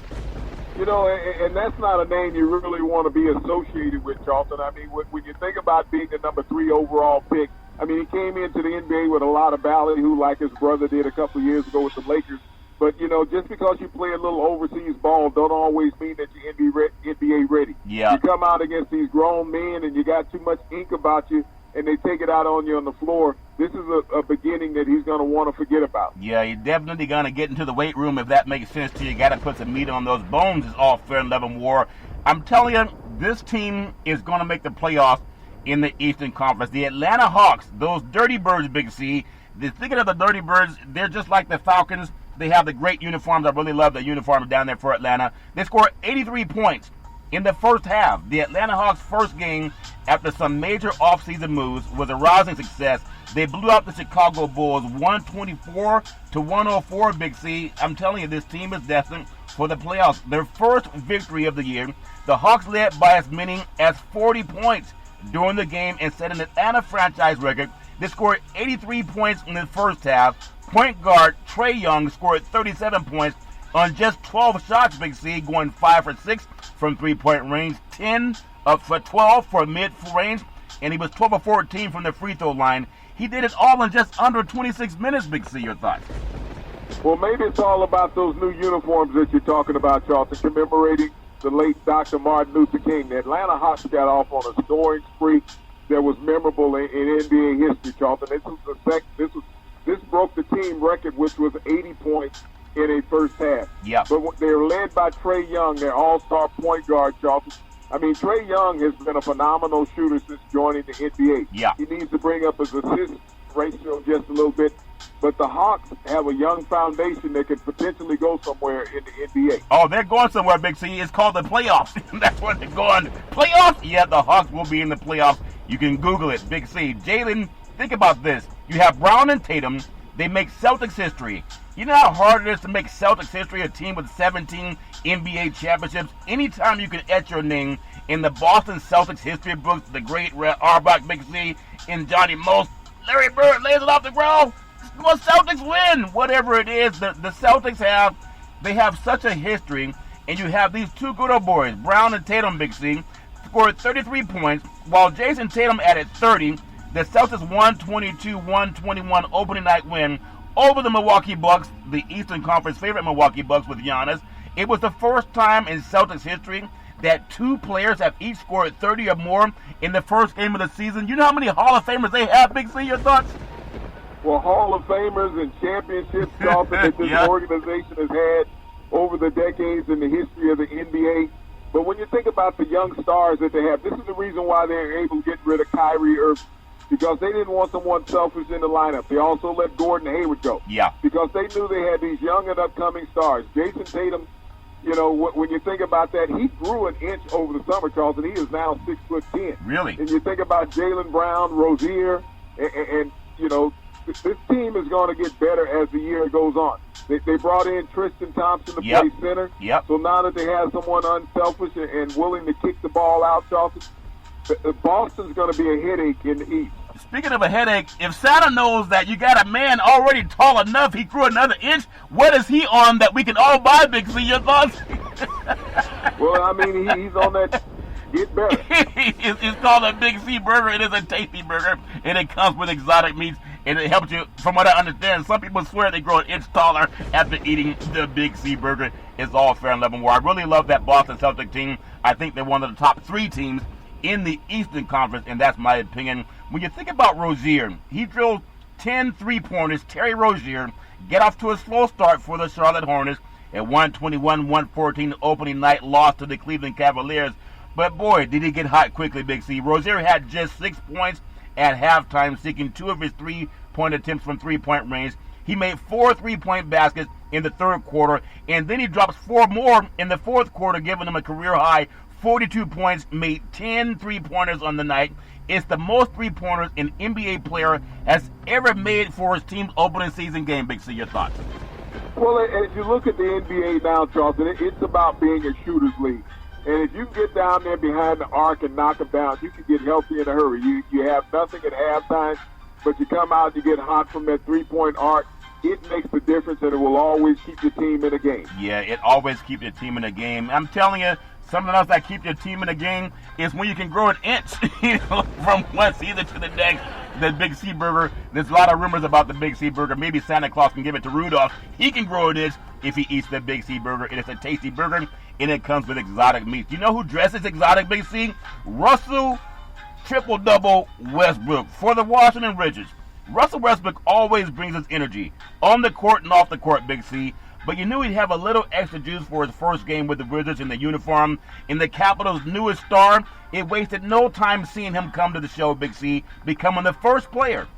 You know, and that's not a name you really want to be associated with, Charlton. I mean, when you think about being the number 3 overall pick, I mean, he came into the NBA with a lot of ballyhoo like his brother did a couple of years ago with the Lakers. But, you know, just because you play a little overseas ball don't always mean that you're NBA ready. Yeah. You come out against these grown men and you got too much ink about you, and they take it out on you on the floor. This is a beginning that he's going to want to forget about. Yeah, you're definitely going to get into the weight room if that makes sense to you. You got to put some meat on those bones. Is all fair and love and war. I'm telling you, this team is going to make the playoffs in the Eastern Conference. The Atlanta Hawks, those Dirty Birds, Big C. Thinking of the Dirty Birds, they're just like the Falcons. They have the great uniforms. I really love the uniforms down there for Atlanta. They scored 83 points in the first half. The Atlanta Hawks' first game after some major offseason moves was a rousing success. They blew out the Chicago Bulls 124-104, Big C. I'm telling you, this team is destined for the playoffs. Their first victory of the year. The Hawks led by as many as 40 points during the game and set an Atlanta franchise record. They scored 83 points in the first half. Point guard Trae Young scored 37 points on just 12 shots, Big C, going 5 for 6 from three-point range, 10 for 12 for mid-range, and he was 12 for 14 from the free throw line. He did it all in just under 26 minutes, Big C. Your thoughts? Well, maybe it's all about those new uniforms that you're talking about, Charlton, commemorating the late Dr. Martin Luther King. The Atlanta Hawks got off on a scoring spree that was memorable in NBA history, Charlton. This broke the team record, which was 80 points in a first half. Yeah. But they're led by Trae Young, their all-star point guard, Charlton. I mean, Trae Young has been a phenomenal shooter since joining the NBA. Yeah. He needs to bring up his assist ratio just a little bit. But the Hawks have a young foundation that could potentially go somewhere in the NBA. Oh, they're going somewhere, Big C. It's called the playoffs. That's where they're going. Playoffs? Yeah, the Hawks will be in the playoffs. You can Google it, Big C. Jalen, think about this. You have Brown and Tatum. They make Celtics history. You know how hard it is to make Celtics history, a team with 17 NBA championships? Anytime you can etch your name in the Boston Celtics history books, the great Red Auerbach, Big C, and Johnny Most, Larry Bird lays it off the ground. Well, Celtics win. Whatever it is, the Celtics have such a history, and you have these two good old boys, Brown and Tatum, Big C, scored 33 points, while Jason Tatum added 30. The Celtics 122-121 opening night win over the Milwaukee Bucks, the Eastern Conference favorite Milwaukee Bucks with Giannis. It was the first time in Celtics history that two players have each scored 30 or more in the first game of the season. You know how many Hall of Famers they have, Big C? Your thoughts? Well, Hall of Famers and championships, Charlton, that this organization has had over the decades in the history of the NBA. But when you think about the young stars that they have, this is the reason why they're able to get rid of Kyrie Irving, because they didn't want someone selfish in the lineup. They also let Gordon Hayward go. Yeah. Because they knew they had these young and upcoming stars. Jason Tatum, you know, when you think about that, he grew an inch over the summer, Charlton. He is now 6'10". Really? And you think about Jaylen Brown, Rozier, and you know, this team is going to get better as the year goes on. They brought in Tristan Thompson to play center. Yep. So now that they have someone unselfish and willing to kick the ball out, Charlton, Boston's going to be a headache in the East. Speaking of a headache, if Santa knows that you got a man already tall enough, he grew another inch, what is he on that we can all buy, Big C? Your thoughts? Well, I mean, he's on that get better. It's called a Big C burger. It is a tasty burger, and it comes with exotic meats, and it helps you, from what I understand, some people swear they grow an inch taller after eating the Big C burger. It's all fair and level war. I really love that Boston Celtics team. I think they're one of the top 3 teams in the Eastern Conference, and that's my opinion. When you think about Rozier, he drilled 10 3-pointers. Terry Rozier get off to a slow start for the Charlotte Hornets at 121-114 opening night loss to the Cleveland Cavaliers. But boy, did he get hot quickly, Big C. Rozier had just 6 points at halftime, seeking 2 of his 3-point attempts from 3-point range. He made 4 3-point baskets in the third quarter, and then he drops 4 more in the fourth quarter, giving him a career high 42 points, made 10 3-pointers on the night. It's the most 3-pointers an NBA player has ever made for his team's opening season game, Big C. Your thoughts? Well, as you look at the NBA now, Charlton, it's about being a shooter's league. And if you can get down there behind the arc and knock them down, you can get healthy in a hurry. You have nothing at halftime. but you come out, you get hot from that three-point arc. It makes the difference, and it will always keep your team in a game. Yeah, it always keeps your team in a game. I'm telling you, something else that keeps your team in a game is when you can grow an inch from one season to the next. The Big C Burger, there's a lot of rumors about the Big C Burger. Maybe Santa Claus can give it to Rudolph. He can grow an inch if he eats the Big C Burger. It is a tasty burger, and it comes with exotic meat. Do you know who dresses exotic, Big C? Russell Triple-Double Westbrook for the Washington Wizards. Russell Westbrook always brings his energy on the court and off the court, Big C. But you knew he'd have a little extra juice for his first game with the Wizards in the uniform. In the Capitals' newest star, it wasted no time seeing him come to the show, Big C, becoming the first player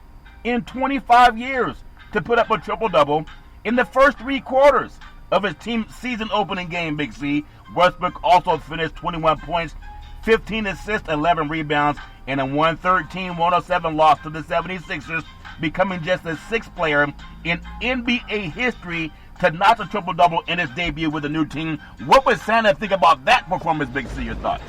in 25 years to put up a triple-double in the first 3 quarters of his team's season-opening game, Big C. Westbrook also finished 21 points, 15 assists, 11 rebounds, in a 113-107 loss to the 76ers, becoming just the 6th player in NBA history to notch a triple-double in his debut with a new team. What would Santa think about that performance, Big C? Your thoughts?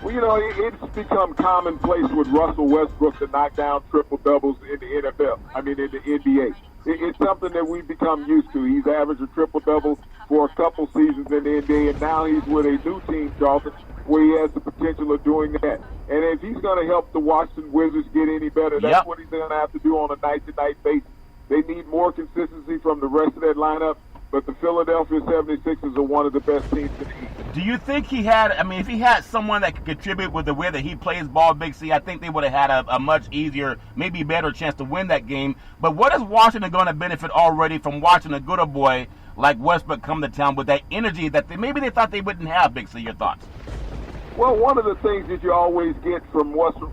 Well, you know, it's become commonplace with Russell Westbrook to knock down triple-doubles in the NFL. I mean, in the NBA. It's something that we've become used to. He's averaged a triple-double for a couple seasons in the NBA, and now he's with a new team, Charlton, where he has the potential of doing that. And if he's going to help the Washington Wizards get any better, that's what he's going to have to do on a night-to-night basis. They need more consistency from the rest of that lineup, but the Philadelphia 76ers are one of the best teams in the East. Do you think he had, if he had someone that could contribute with the way that he plays ball, Big C, I think they would have had a much easier, maybe better chance to win that game. But what is Washington going to benefit already from watching a good boy like Westbrook come to town with that energy that maybe they thought they wouldn't have, Big C? Your thoughts? Well, one of the things that you always get from Russell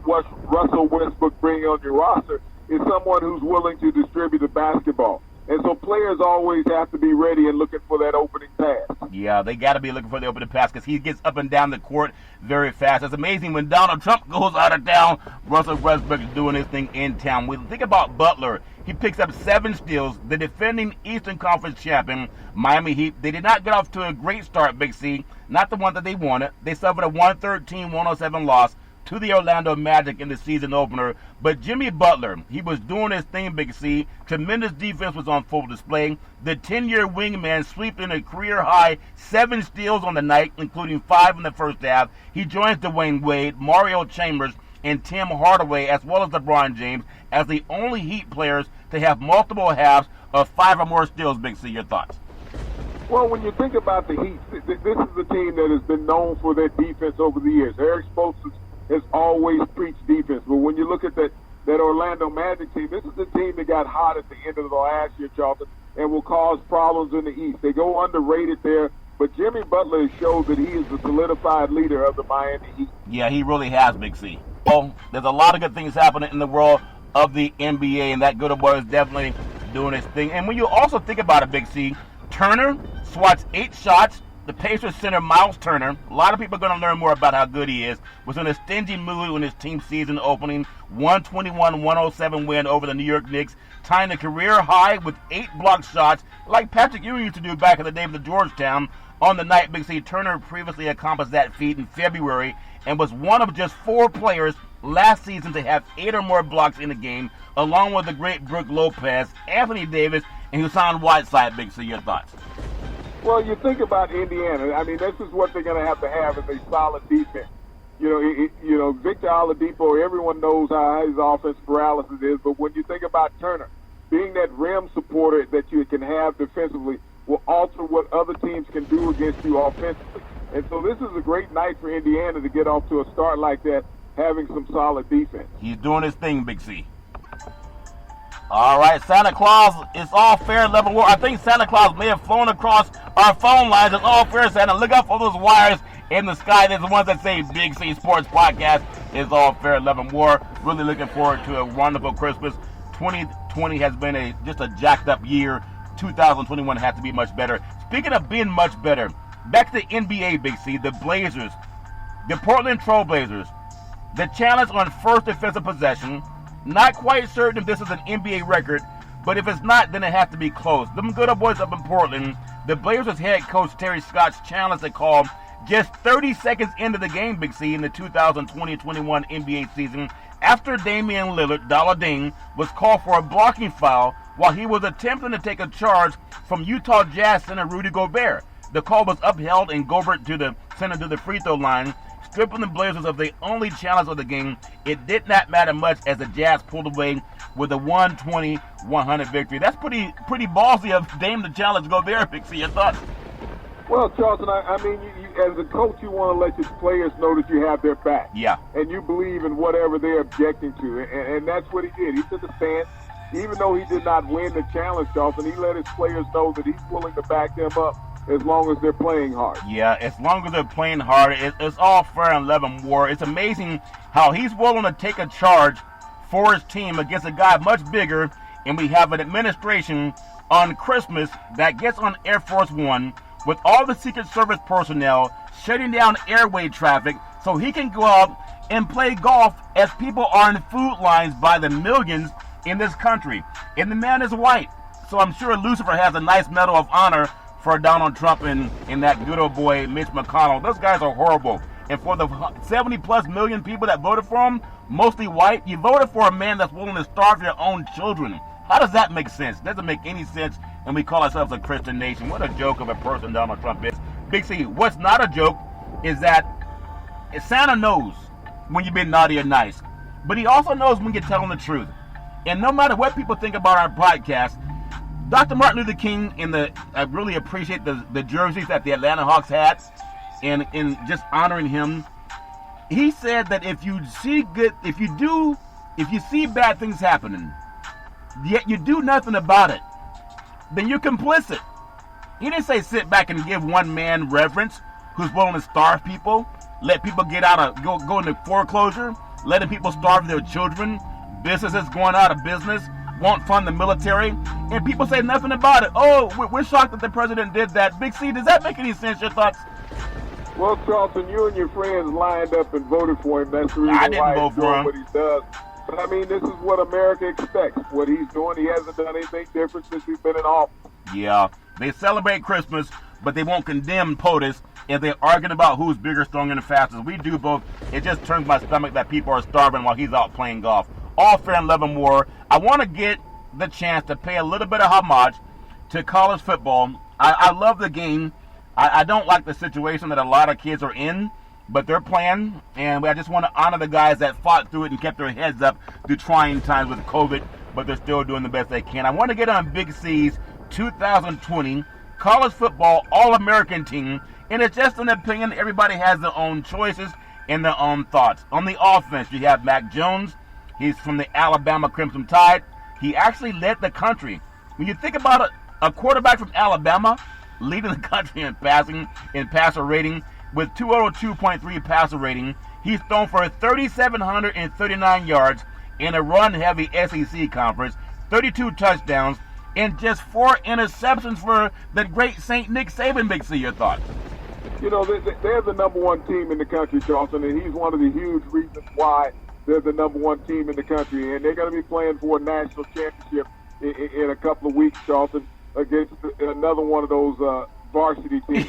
Westbrook bringing on your roster is someone who's willing to distribute the basketball. And so players always have to be ready and looking for that opening pass. Yeah, they got to be looking for the opening pass because he gets up and down the court very fast. It's amazing when Donald Trump goes out of town, Russell Westbrook is doing his thing in town. We think about Butler. He picks up 7 steals. The defending Eastern Conference champion, Miami Heat, they did not get off to a great start, Big C. Not the one that they wanted. They suffered a 113-107 loss to the Orlando Magic in the season opener. But Jimmy Butler, he was doing his thing, Big C. Tremendous defense was on full display. The 10-year wingman sweeping a career-high 7 steals on the night, including 5 in the first half. He joins Dwayne Wade, Mario Chambers, and Tim Hardaway, as well as LeBron James, as the only Heat players to have multiple halves of 5 or more steals, Big C. Your thoughts? Well, when you think about the Heat, this is a team that has been known for their defense over the years. Eric Spoelstra has always preached defense. But when you look at that Orlando Magic team, this is the team that got hot at the end of the last year, Charlton, and will cause problems in the East. They go underrated there, but Jimmy Butler has showed that he is the solidified leader of the Miami Heat. Yeah, he really has, Big C. Well, there's a lot of good things happening in the world of the NBA, and that good boy is definitely doing his thing. And when you also think about it, Big C, Turner swats 8 shots. The Pacers center, Miles Turner, a lot of people are going to learn more about how good he is, was in a stingy mood when his team's season opening 121-107 win over the New York Knicks, tying a career high with 8 blocked shots like Patrick Ewing used to do back in the day with the Georgetown. On the night, Big C, Turner previously accomplished that feat in February and was one of just 4 players last season to have 8 or more blocks in a game, along with the great Brook Lopez, Anthony Davis, and Hassan Whiteside. Big C, your thoughts? Well, you think about Indiana. I mean, this is what they're going to have is a solid defense. You know, Victor Oladipo, everyone knows how his offense paralysis is, but when you think about Turner, being that rim supporter that you can have defensively will alter what other teams can do against you offensively. And so this is a great night for Indiana to get off to a start like that, having some solid defense. He's doing his thing, Big C. All right, Santa Claus, it's all fair, level war. I think Santa Claus may have flown across our phone lines. It's all fair, Santa. Look up for those wires in the sky. There's the ones that say Big C Sports Podcast. It's all fair, level war. Really looking forward to a wonderful Christmas. 2020 has been just a jacked up year. 2021 has to be much better. Speaking of being much better, back to the NBA, Big C, the Blazers, the Portland Trail Blazers, the challenge on first defensive possession. Not quite certain if this is an NBA record, but if it's not, then it has to be close. Them good old boys up in Portland, the Blazers head coach Terry Scott's challenge they called just 30 seconds into the game, Big C, in the 2020-21 NBA season. after Damian Lillard, Dollar Dane, was called for a blocking foul while he was attempting to take a charge from Utah Jazz center Rudy Gobert. The call was upheld and Gobert sent him to the free throw line, stripping the Blazers of the only challenge of the game. It did not matter much as the Jazz pulled away with a 120-100 victory. That's pretty ballsy of Dame to challenge Gobert, Big C. Your thoughts? Well, Charleston, I mean, you, as a coach, you want to let your players know that you have their back. Yeah. And you believe in whatever they're objecting to. And that's what he did. He took a stand. Even though he did not win the challenge, Charleston, he let his players know that he's willing to back them up as long as they're playing hard. Yeah, as long as they're playing hard, it's all fair and love and war. It's amazing how he's willing to take a charge for his team against a guy much bigger, and we have an administration on Christmas that gets on Air Force One with all the Secret Service personnel shutting down airway traffic so he can go out and play golf as people are in food lines by the millions in this country. And the man is white, so I'm sure Lucifer has a nice Medal of Honor for Donald Trump and that good old boy Mitch McConnell. Those guys are horrible. And for the 70-plus million people that voted for him, mostly white, you voted for a man that's willing to starve your own children. How does that make sense? Doesn't make any sense, and we call ourselves a Christian nation. What a joke of a person Donald Trump is. Big C, what's not a joke is that Santa knows when you've been naughty or nice, but he also knows when you're telling the truth. And no matter what people think about our podcast, Dr. Martin Luther King, I really appreciate the jerseys that the Atlanta Hawks had, and in just honoring him. He said that if you see bad things happening, yet you do nothing about it, then you're complicit. He didn't say sit back and give one man reverence who's willing to starve people, let people go into foreclosure, letting people starve their children, businesses going out of business, won't fund the military, and people say nothing about it. Oh, we're shocked that the president did that. Big C, does that make any sense? Your thoughts? Well, Charleston, you and your friends lined up and voted for him. That's the reason I didn't why vote he's for doing him. what he does. But, I mean, this is what America expects. What he's doing, he hasn't done anything different since he's been in office. Yeah, they celebrate Christmas, but they won't condemn POTUS if they're arguing about who's bigger, stronger, and fastest. We do both. It just turns my stomach that people are starving while he's out playing golf. All fair and love and war. I want to get the chance to pay a little bit of homage to college football. I love the game. I don't like the situation that a lot of kids are in, but they're playing, and I just want to honor the guys that fought through it and kept their heads up through trying times with COVID, but they're still doing the best they can. I want to get on Big C's 2020 college football All-American team, and it's just an opinion. Everybody has their own choices and their own thoughts. On the offense, you have Mac Jones. He's from the Alabama Crimson Tide. He actually led the country. When you think about it, a quarterback from Alabama leading the country in passer rating with 202.3 passer rating. He's thrown for 3,739 yards in a run-heavy SEC conference, 32 touchdowns, and just 4 interceptions for the great St. Nick Saban. Big C, your thoughts? You know, they're the number one team in the country, Charleston, and he's one of the huge reasons why they're the number one team in the country. And they're going to be playing for a national championship in a couple of weeks, Charleston, against another one of those varsity teams.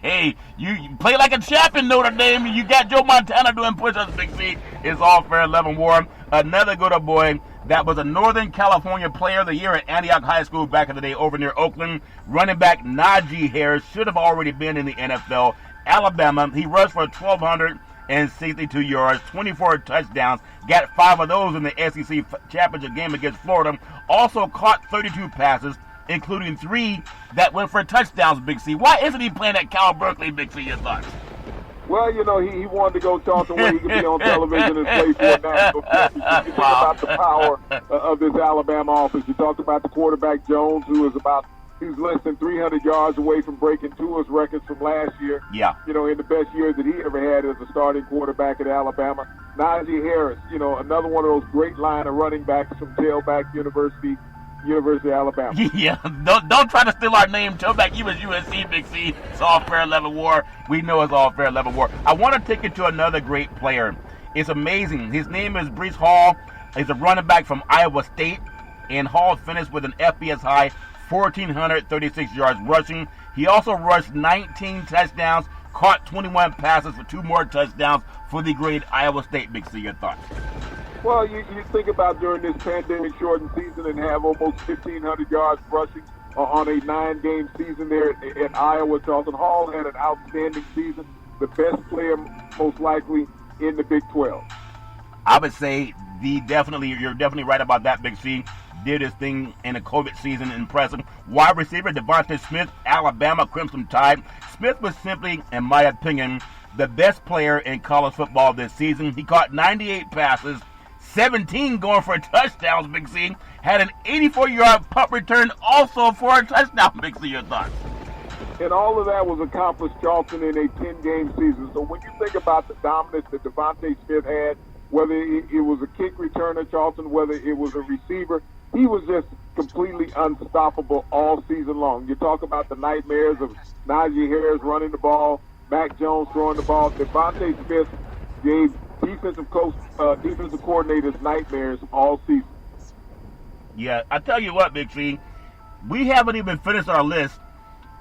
Hey, you play like a champion, Notre Dame. You got Joe Montana doing push-ups, Big C. It's all fair, love, and war. Another good boy that was a Northern California Player of the Year at Antioch High School back in the day over near Oakland. Running back Najee Harris should have already been in the NFL. Alabama, he rushed for 1,262 yards, 24 touchdowns, got 5 of those in the SEC championship game against Florida. Also caught 32 passes, including 3 that went for touchdowns, Big C. Why isn't he playing at Cal Berkeley, Big C? Your thoughts? Well, you know, he wanted to go Charleston where he could be on television and play for a national championship. You think about the power of this Alabama offense. You talked about the quarterback Jones, who is he's less than 300 yards away from breaking Tua's records from last year. Yeah. You know, in the best years that he ever had as a starting quarterback at Alabama. Najee Harris, you know, another one of those great line of running backs from Tailback University of Alabama. Yeah, don't try to steal our name. Tailback, he was USC, Big C. It's all fair level war. We know it's all fair level war. I want to take it to another great player. It's amazing. His name is Breece Hall. He's a running back from Iowa State, and Hall finished with an FBS high 1,436 yards rushing. He also rushed 19 touchdowns, caught 21 passes for 2 more touchdowns for the great Iowa State. Big C, your thoughts? Well, you think about during this pandemic-shortened season and have almost 1,500 yards rushing on a 9-game season there at Iowa. Charlton Hall had an outstanding season, the best player most likely in the Big 12. I would say you're definitely right about that, Big C. Did his thing in the COVID season, impressive. Wide receiver Devontae Smith, Alabama Crimson Tide. Smith was simply, in my opinion, the best player in college football this season. He caught 98 passes, 17 going for touchdowns, Big C. Had an 84-yard punt return also for a touchdown, Big C. Your thoughts? And all of that was accomplished, Charlton, in a 10-game season. So when you think about the dominance that Devontae Smith had, whether it was a kick returner, Charlton, whether it was a receiver, he was just completely unstoppable all season long. You talk about the nightmares of Najee Harris running the ball, Mac Jones throwing the ball. Devontae Smith gave defensive coordinators nightmares all season. Yeah, I tell you what, Big C, we haven't even finished our list,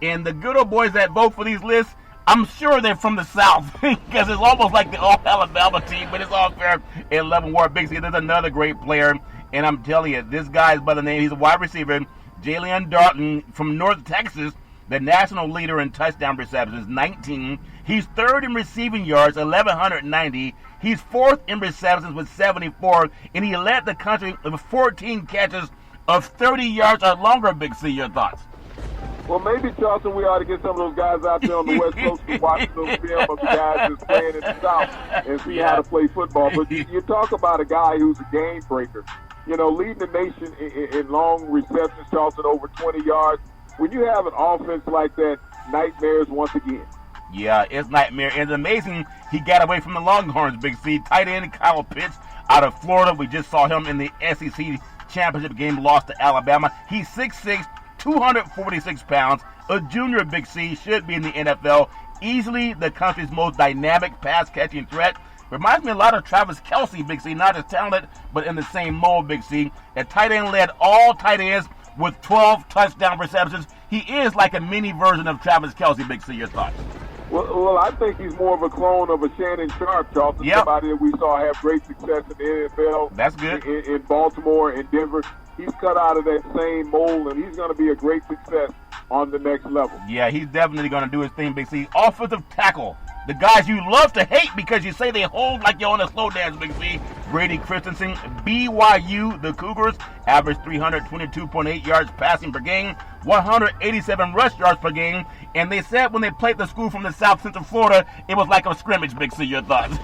and the good old boys that vote for these lists, I'm sure they're from the South, because it's almost like the all-Alabama team, but it's all fair in Leavenworth. Big C, there's another great player, and I'm telling you, this guy's by the name, he's a wide receiver, Jalen Darton from North Texas, the national leader in touchdown receptions, 19. He's third in receiving yards, 1,190. He's fourth in receptions with 74, and he led the country with 14 catches of 30 yards or longer, Big C. Your thoughts? Well, maybe, Charlton, we ought to get some of those guys out there on the West Coast to watch those film of the guys that's playing in the South and see how to play football. But you talk about a guy who's a game breaker. You know, leading the nation in long receptions, Charlton, over 20 yards. When you have an offense like that, nightmares once again. Yeah, it's nightmare. And it's amazing he got away from the Longhorns, Big C. Tight end Kyle Pitts out of Florida. We just saw him in the SEC championship game, lost to Alabama. He's 6'6", 246 pounds. A junior, Big C, should be in the NFL. Easily the country's most dynamic pass-catching threat. Reminds me a lot of Travis Kelce, Big C. Not as talented, but in the same mold, Big C. At tight end led all tight ends with 12 touchdown receptions. He is like a mini version of Travis Kelce, Big C. Your thoughts? Well, I think he's more of a clone of a Shannon Sharp, Charlton. Yep. Somebody that we saw have great success in the NFL. That's good. In Baltimore and Denver. He's cut out of that same mold, and he's going to be a great success on the next level. Yeah, he's definitely going to do his thing, Big C. Offensive tackle. The guys you love to hate because you say they hold like you're on a slow dance, Big C. Brady Christensen, BYU, the Cougars, averaged 322.8 yards passing per game, 187 rush yards per game, and they said when they played the school from the South Central Florida, it was like a scrimmage, Big C. Your thoughts?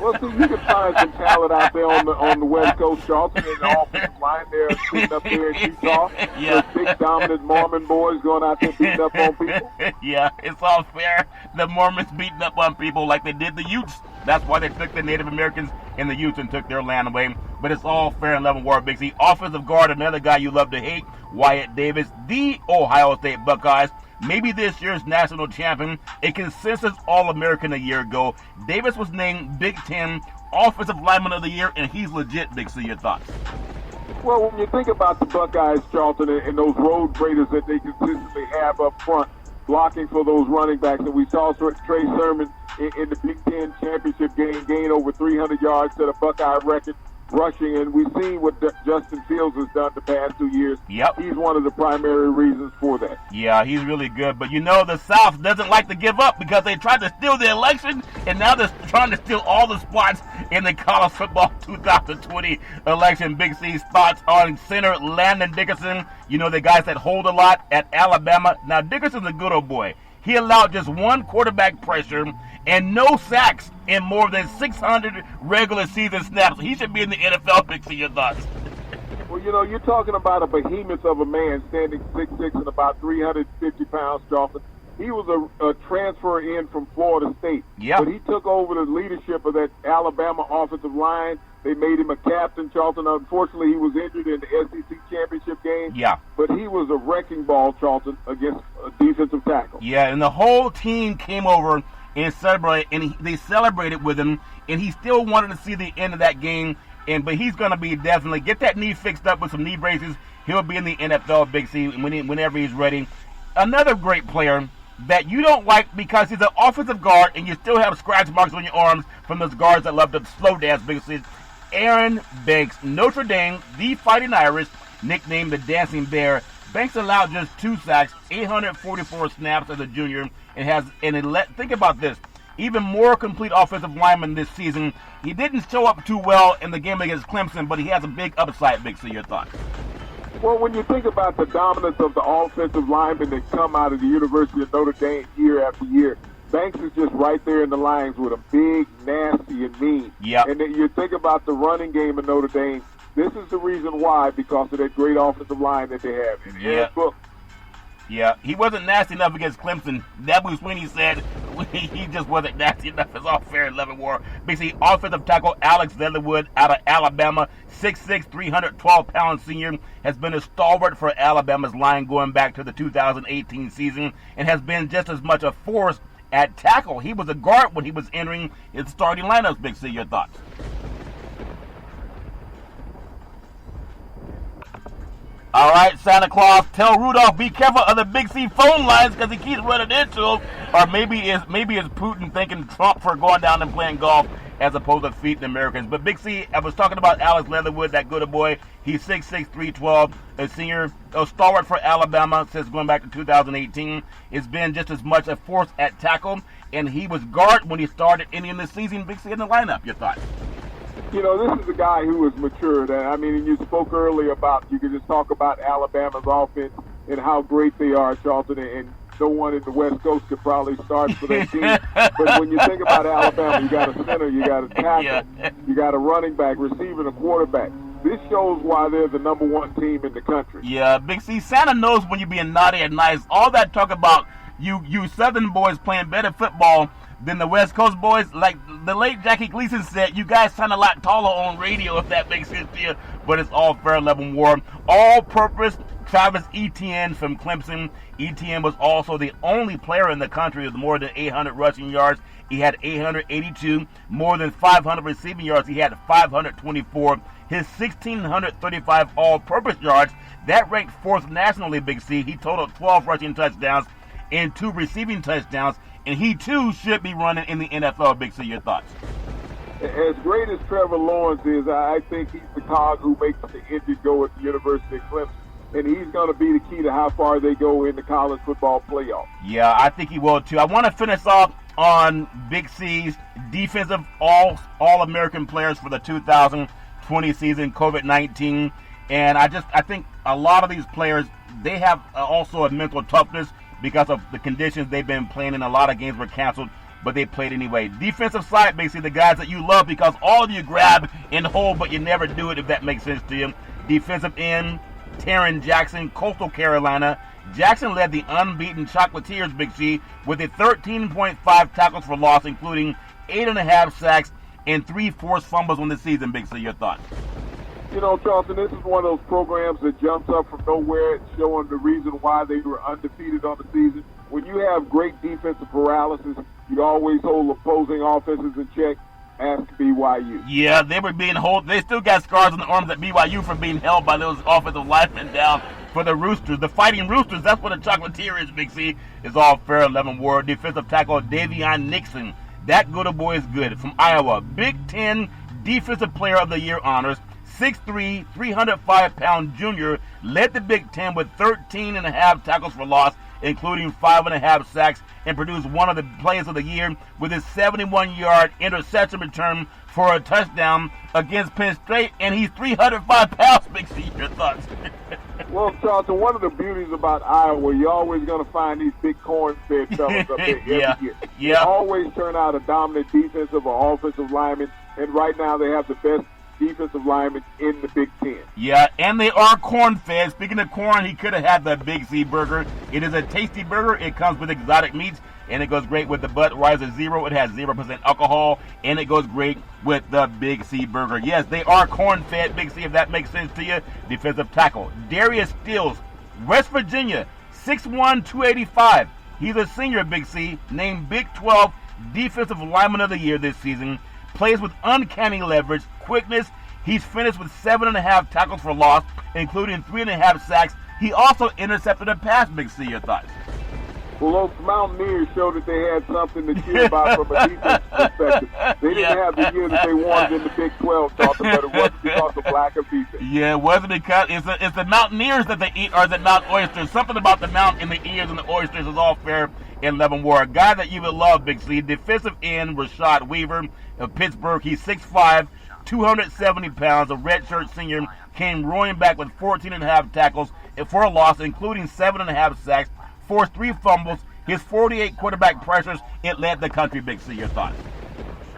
Well, see, you can find some talent out there on the West Coast, Charlton, in the offensive line there, beating up there in Utah. Yeah. Those big, dominant Mormon boys going out there beating up on people. Yeah, it's all fair. The Mormons beating up on people like they did the Utes. That's why they took the Native Americans and the Utes and took their land away. But it's all fair in Leavenworth, Big C. Offensive guard, another guy you love to hate, Wyatt Davis, the Ohio State Buckeyes. Maybe this year's national champion, a consensus All-American a year ago. Davis was named Big Ten Offensive Lineman of the Year, and he's legit, Big C. Your thoughts? Well, when you think about the Buckeyes, Charlton, and those road graders that they consistently have up front, blocking for those running backs, and we saw Trey Sermon in the Big Ten championship game gain over 300 yards to the Buckeye record rushing, and we've seen what Justin Fields has done the past 2 years. Yep. He's one of the primary reasons for that. Yeah, he's really good. But you know the South doesn't like to give up because they tried to steal the election, and now they're trying to steal all the spots in the college football 2020 election. Big C's thoughts on center Landon Dickerson. You know, the guys that hold a lot at Alabama. Now, Dickerson's a good old boy. He allowed just one quarterback pressure and no sacks in more than 600 regular season snaps. He should be in the NFL. Big C, your thoughts? Well, you know, you're talking about a behemoth of a man standing 6'6" and about 350 pounds, Charlton. He was a transfer in from Florida State. Yeah. But he took over the leadership of that Alabama offensive line. They made him a captain, Charlton. Unfortunately, he was injured in the SEC championship game. Yeah. But he was a wrecking ball, Charlton, against a defensive tackle. Yeah, and the whole team came over and celebrated, and they celebrated with him, and he still wanted to see the end of that game. But he's going to be definitely get that knee fixed up with some knee braces. He'll be in the NFL, Big C, whenever he's ready. Another great player that you don't like because he's an offensive guard and you still have scratch marks on your arms from those guards that love to slow dance, Big C. Aaron Banks. Notre Dame, the Fighting Irish, nicknamed the Dancing Bear. Banks allowed just 2 sacks, 844 snaps as a junior, think about this, even more complete offensive lineman this season. He didn't show up too well in the game against Clemson, but he has a big upside, Big C. Your thoughts? Well, when you think about the dominance of the offensive linemen that come out of the University of Notre Dame year after year, Banks is just right there in the lines with him, big, nasty, and mean. Yep. And then you think about the running game of Notre Dame. This is the reason why, because of that great offensive line that they have. And Aaron Book. Yeah, he wasn't nasty enough against Clemson. Dabu Sweeney said he just wasn't nasty enough. It's all fair in Leavenworth War. Basically, offensive tackle Alex Leatherwood out of Alabama, 6'6", 312-pound senior, has been a stalwart for Alabama's line going back to the 2018 season and has been just as much a force at tackle. He was a guard when he was entering his starting lineups, Big C. Your thoughts? All right, Santa Claus, tell Rudolph be careful of the Big C phone lines because he keeps running into them. Or maybe it's Putin thanking Trump for going down and playing golf as opposed to feeding Americans. But Big C, I was talking about Alex Leatherwood, that good boy. He's 6'6", 312, a senior, a stalwart for Alabama since going back to 2018. It's been just as much a force at tackle, and he was guard when he started in this season. Big C in the lineup. Your thoughts? You know, this is a guy who has matured. I mean, you spoke earlier about, you could just talk about Alabama's offense and how great they are, Charlton, and no one in the West Coast could probably start for that team. But when you think about Alabama, you got a center, you got a tackle, you got a running back, receiving a quarterback. This shows why they're the number one team in the country. Yeah, Big C, Santa knows when you're being naughty and nice. All that talk about you Southern boys playing better football than the West Coast boys, like the late Jackie Gleason said, you guys sound a lot taller on radio, if that makes sense to you, but it's all fair level war. All-purpose Travis Etienne from Clemson. Etienne was also the only player in the country with more than 800 rushing yards. He had 882, more than 500 receiving yards. He had 524. His 1,635 all-purpose yards, that ranked 4th nationally, Big C. He totaled 12 rushing touchdowns and 2 receiving touchdowns. And he, too, should be running in the NFL. Big C, your thoughts? As great as Trevor Lawrence is, I think he's the cog who makes the engine go at the University of Clemson. And he's going to be the key to how far they go in the college football playoff. Yeah, I think he will, too. I want to finish off on Big C's defensive all-American players for the 2020 season, COVID-19. And I think a lot of these players, they have also a mental toughness because of the conditions they've been playing in. A lot of games were canceled, but they played anyway. Defensive side, basically the guys that you love because all of you grab and hold, but you never do it, if that makes sense to you. Defensive end, Taron Jackson, Coastal Carolina. Jackson led the unbeaten Chocolatiers, Big C, with a 13.5 tackles for loss, including 8.5 sacks and 3 forced fumbles on the season. Big C, your thoughts? You know, Charlton, this is one of those programs that jumps up from nowhere, showing the reason why they were undefeated on the season. When you have great defensive paralysis, you always hold opposing offenses in check. Ask BYU. Yeah, they were being held. They still got scars on the arms at BYU for being held by those offensive linemen down for the Roosters. The Fighting Roosters, that's what a Chocolatier is, Big C. Is all fair 11 war. Defensive tackle Davion Nixon. That good boy is good. From Iowa. Big Ten Defensive Player of the Year honors. 6'3", 305-pound junior, led the Big Ten with 13.5 tackles for loss, including 5.5 sacks, and produced one of the plays of the year with his 71-yard interception return for a touchdown against Penn State, and he's 305 pounds, Big C. Your thoughts? Well, Charlton, one of the beauties about Iowa, you're always going to find these big corn-fed fellas up there every year. They always turn out a dominant defensive or offensive lineman, and right now they have the best defensive linemen in the Big Ten. Yeah, and they are corn-fed. Speaking of corn, he could have had the Big C burger. It is a tasty burger. It comes with exotic meats, and it goes great with the Budweiser Zero. It has 0% alcohol, and it goes great with the Big C burger. Yes, they are corn-fed, Big C, if that makes sense to you. Defensive tackle Darius Stills, West Virginia, 6'1", 285. He's a senior, Big C, named Big 12 Defensive Lineman of the Year this season. Plays with uncanny leverage, quickness. He's finished with 7.5 tackles for loss, including 3.5 sacks. He also intercepted a pass, Big C. Your thoughts? Well, those Mountaineers showed that they had something to cheer about from a defense perspective. They didn't have the year that they wanted in the Big 12, Charlton, but it wasn't because of lack of defense. Yeah, it wasn't because it's the Mountaineers that they eat, or is it Mount Oysters? Something about the Mount and the ears and the oysters is all fair in Leavenworth. A guy that you would love, Big C, defensive end Rashad Weaver of Pittsburgh. He's 6'5", 270 pounds, a redshirt senior, came roaring back with 14.5 tackles for a loss, including 7.5 sacks, forced 3 fumbles, his 48 quarterback pressures. It led the country, Big C. Your thoughts?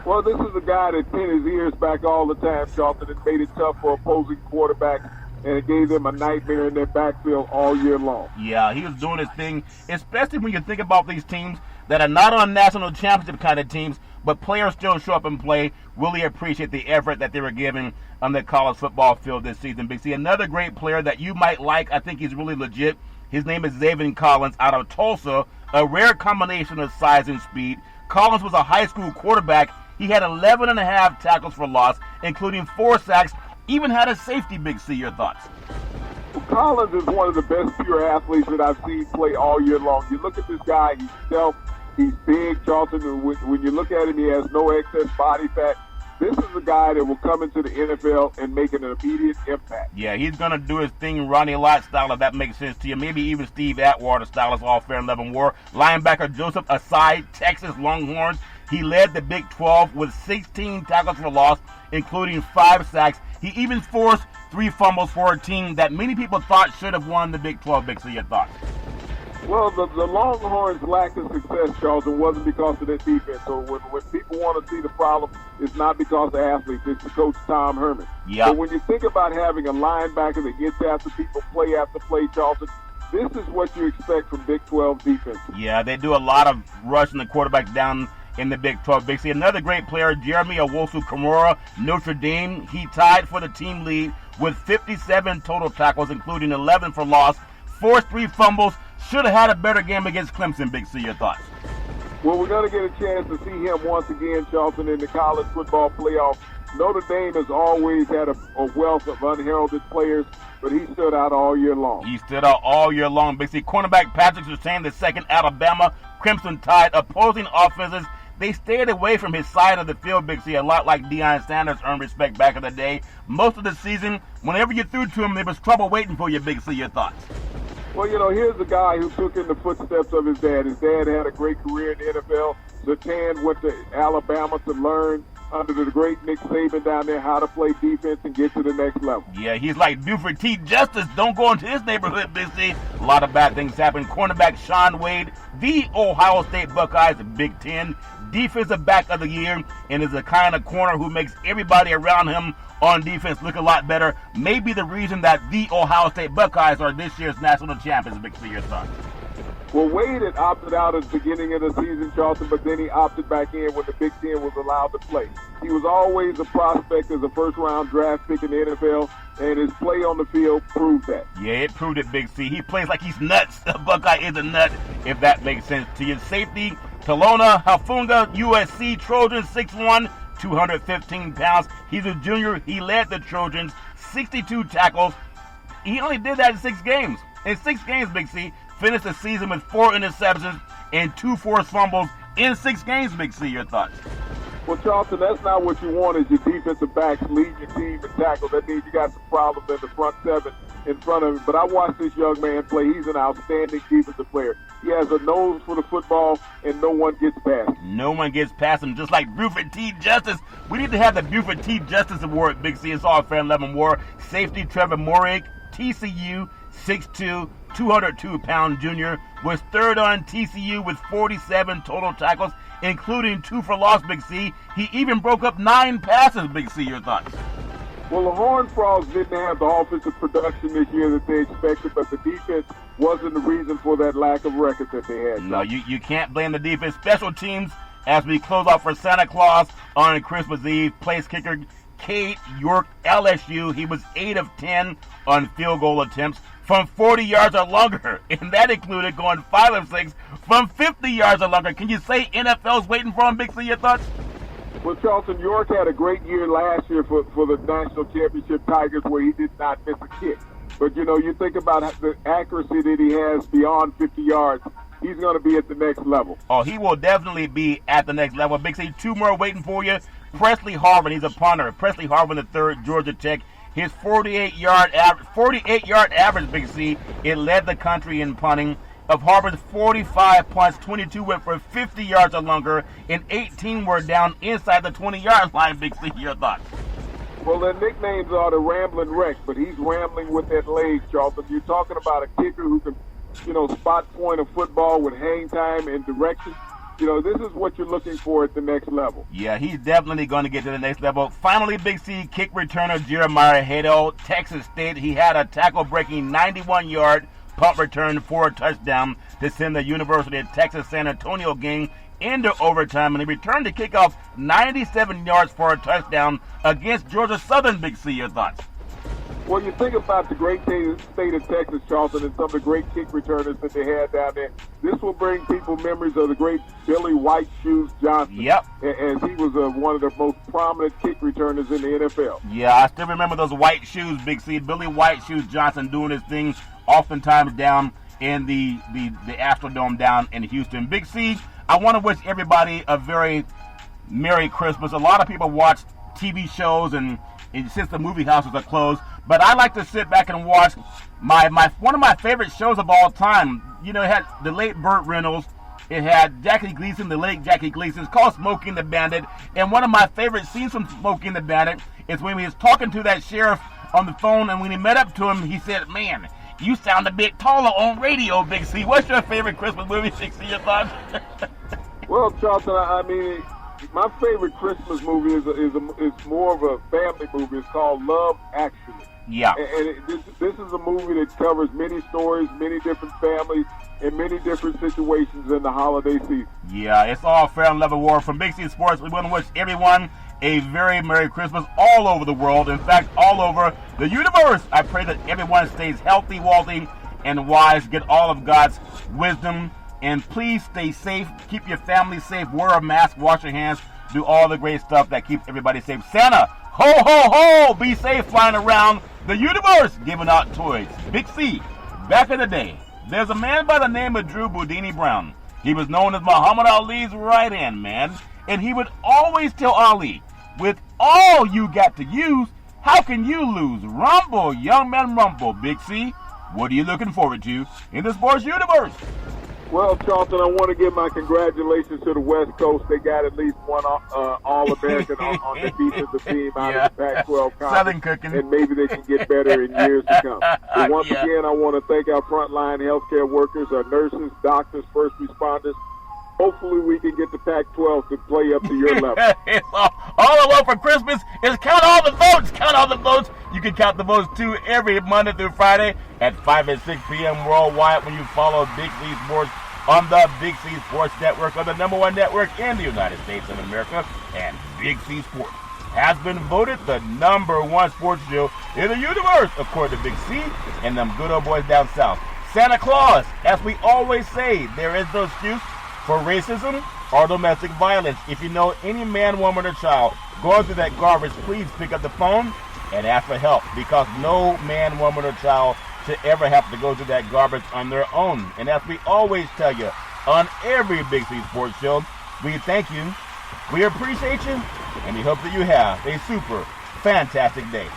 Well, this is a guy that pinned his ears back all the time, Charlton, and made it tough for opposing quarterbacks, and it gave them a nightmare in their backfield all year long. Yeah, he was doing his thing, especially when you think about these teams that are not on national championship kind of teams, but players still show up and play. Really appreciate the effort that they were giving on the college football field this season, Big C. Another great player that you might like, I think he's really legit. His name is Zaven Collins out of Tulsa, a rare combination of size and speed. Collins was a high school quarterback. He had 11.5 tackles for loss, including 4 sacks, even had a safety, Big C. Your thoughts? Well, Collins is one of the best pure athletes that I've seen play all year long. You look at this guy, he's stealth, he's big, Charlton, and when you look at him, he has no excess body fat. This is a guy that will come into the NFL and make an immediate impact. Yeah, he's going to do his thing Ronnie Lott style, if that makes sense to you. Maybe even Steve Atwater style is all fair in Leavenworth. Linebacker Joseph Asai, Texas Longhorns. He led the Big 12 with 16 tackles for loss, including 5 sacks. He even forced 3 fumbles for a team that many people thought should have won the Big 12. Big C, your thoughts? Well, the Longhorns' lack of success, Charlton, wasn't because of their defense. So when people want to see the problem, it's not because of the athletes. It's the coach, Tom Herman. Yeah. But when you think about having a linebacker that gets after people play after play, Charlton, this is what you expect from Big 12 defense. Yeah, they do a lot of rushing the quarterback down in the Big 12. Big C. Another great player, Jeremy Owusu-Kamara, Notre Dame. He tied for the team lead with 57 total tackles, including 11 for loss, forced 3 fumbles. Should have had a better game against Clemson, Big C. Your thoughts? Well, we're going to get a chance to see him once again, Charlton, in the college football playoff. Notre Dame has always had a wealth of unheralded players, but he stood out all year long. He stood out all year long, Big C. Cornerback Patrick Surtain, the second Alabama Crimson Tide. Opposing offenses, they stayed away from his side of the field, Big C, a lot like Deion Sanders earned respect back in the day. Most of the season, whenever you threw to him, there was trouble waiting for you, Big C. Your thoughts? Well, here's a guy who took in the footsteps of his dad. His dad had a great career in the NFL. Surtain went to Alabama to learn under the great Nick Saban down there how to play defense and get to the next level. Yeah, he's like Buford T. Justice. Don't go into his neighborhood, Big C. A lot of bad things happen. Cornerback Sean Wade, the Ohio State Buckeyes, Big Ten Defensive Back of the Year, and is the kind of corner who makes everybody around him on defense look a lot better. Maybe the reason that the Ohio State Buckeyes are this year's national champions, Big C. Your thoughts? Well, Wade had opted out at the beginning of the season, Charlton, but then he opted back in when the Big Ten was allowed to play. He was always a prospect as a first-round draft pick in the NFL, and his play on the field proved that. Yeah, it proved it, Big C. He plays like he's nuts. The Buckeye is a nut, if that makes sense to you. Safety, Talona Hafunga, USC Trojans, 6'1", 215 pounds. He's a junior. He led the Trojans, 62 tackles. He only did that in 6 games. In 6 games, Big C, finished the season with 4 interceptions and 2 forced fumbles in 6 games, Big C. Your thoughts? Well, Charlton, that's not what you want is your defensive backs leading your team in tackles. That means you got some problems in the front 7 in front of him. But I watched this young man play. He's an outstanding defensive player. He has a nose for the football, and no one gets past him. No one gets past him, just like Buford T. Justice. We need to have the Buford T. Justice Award, Big C. It's all fair and level war. Safety Trevor Morig, TCU, 6'2", 202-pound junior, was third on TCU with 47 total tackles, including 2 for loss, Big C. He even broke up 9 passes, Big C. Your thoughts? Well, the Horned Frogs didn't have the offensive production this year that they expected, but the defense wasn't the reason for that lack of record that they had. No, you can't blame the defense. Special teams, as we close out for Santa Claus on Christmas Eve, place kicker Cade York, LSU. He was 8 of 10 on field goal attempts from 40 yards or longer, and that included going 5 of 6 from 50 yards or longer. Can you say NFL's waiting for him, Big C? Your thoughts? Well, Charlton, York had a great year last year for the national championship Tigers where he did not miss a kick. But, you think about the accuracy that he has beyond 50 yards. he's going to be at the next level. Oh, he will definitely be at the next level. Big C, two more waiting for you. Presley Harvin, he's a punter. Presley Harvin III, Georgia Tech. His 48-yard average, Big C, it led the country in punting. Of Harvin's 45 punts, 22 went for 50 yards or longer, and 18 were down inside the 20-yard line. Big C, your thoughts? Well, their nicknames are the Rambling Wreck, but he's rambling with that leg, Charlton. You're talking about a kicker who can, spot point a football with hang time and direction. This is what you're looking for at the next level. Yeah, he's definitely going to get to the next level. Finally, Big C, kick returner Jeremiah Hato, Texas State. He had a tackle-breaking 91-yard punt return for a touchdown to send the University of Texas San Antonio game into overtime, and he returned to kickoff 97 yards for a touchdown against Georgia Southern. Big C, your thoughts? Well, you think about the great state of Texas, Charlton, and some of the great kick returners that they had down there. This will bring people memories of the great Billy White Shoes Johnson. Yep. As he was one of the most prominent kick returners in the NFL. Yeah, I still remember those white shoes, Big C. Billy White Shoes Johnson doing his thing oftentimes down in the Astrodome down in Houston. Big C, I want to wish everybody a very Merry Christmas. A lot of people watch TV shows and since the movie houses are closed, but I like to sit back and watch one of my favorite shows of all time. It had the late Burt Reynolds. It had Jackie Gleason, the late Jackie Gleason. It's called Smokey and the Bandit. And one of my favorite scenes from Smokey and the Bandit is when he was talking to that sheriff on the phone, and when he met up to him, he said, "Man, you sound a bit taller on radio, Big C." What's your favorite Christmas movie, Big C? Your thoughts? Well, Charlton, I mean, my favorite Christmas movie is more of a family movie. It's called Love Actually. Yeah. And this is a movie that covers many stories, many different families, and many different situations in the holiday season. Yeah, it's all fair and level war. From Big C Sports, we want to wish everyone a very Merry Christmas all over the world. In fact, all over the universe. I pray that everyone stays healthy, wealthy, and wise. Get all of God's wisdom. And please stay safe. Keep your family safe. Wear a mask. Wash your hands. Do all the great stuff that keeps everybody safe. Santa, ho, ho, ho. Be safe flying around the universe giving out toys. Big C, back in the day, there's a man by the name of Drew Boudini Brown. He was known as Muhammad Ali's right-hand man. And he would always tell Ali, with all you got to use, how can you lose? Rumble, young man, rumble. Big C, what are you looking forward to in the sports universe? Well, Charlton, I want to give my congratulations to the West Coast. They got at least one All-American on the defensive team out of the Pac-12 conference. Southern cooking. And maybe they can get better in years to come. So once again, I want to thank our frontline healthcare workers, our nurses, doctors, first responders. Hopefully we can get the Pac-12 to play up to your level. It's all I want for Christmas is count all the votes. Count all the votes. You can count the votes too every Monday through Friday at 5 and 6 p.m. worldwide when you follow Big C Sports on the Big C Sports Network, on the #1 network in the United States of America. And Big C Sports has been voted the #1 sports show in the universe, according to Big C and them good old boys down south. Santa Claus, as we always say, there is no excuse for racism or domestic violence. If you know any man, woman, or child going through that garbage, please pick up the phone and ask for help, because no man, woman, or child should ever have to go through that garbage on their own. And as we always tell you on every Big C Sports show, we thank you, we appreciate you, and we hope that you have a super fantastic day.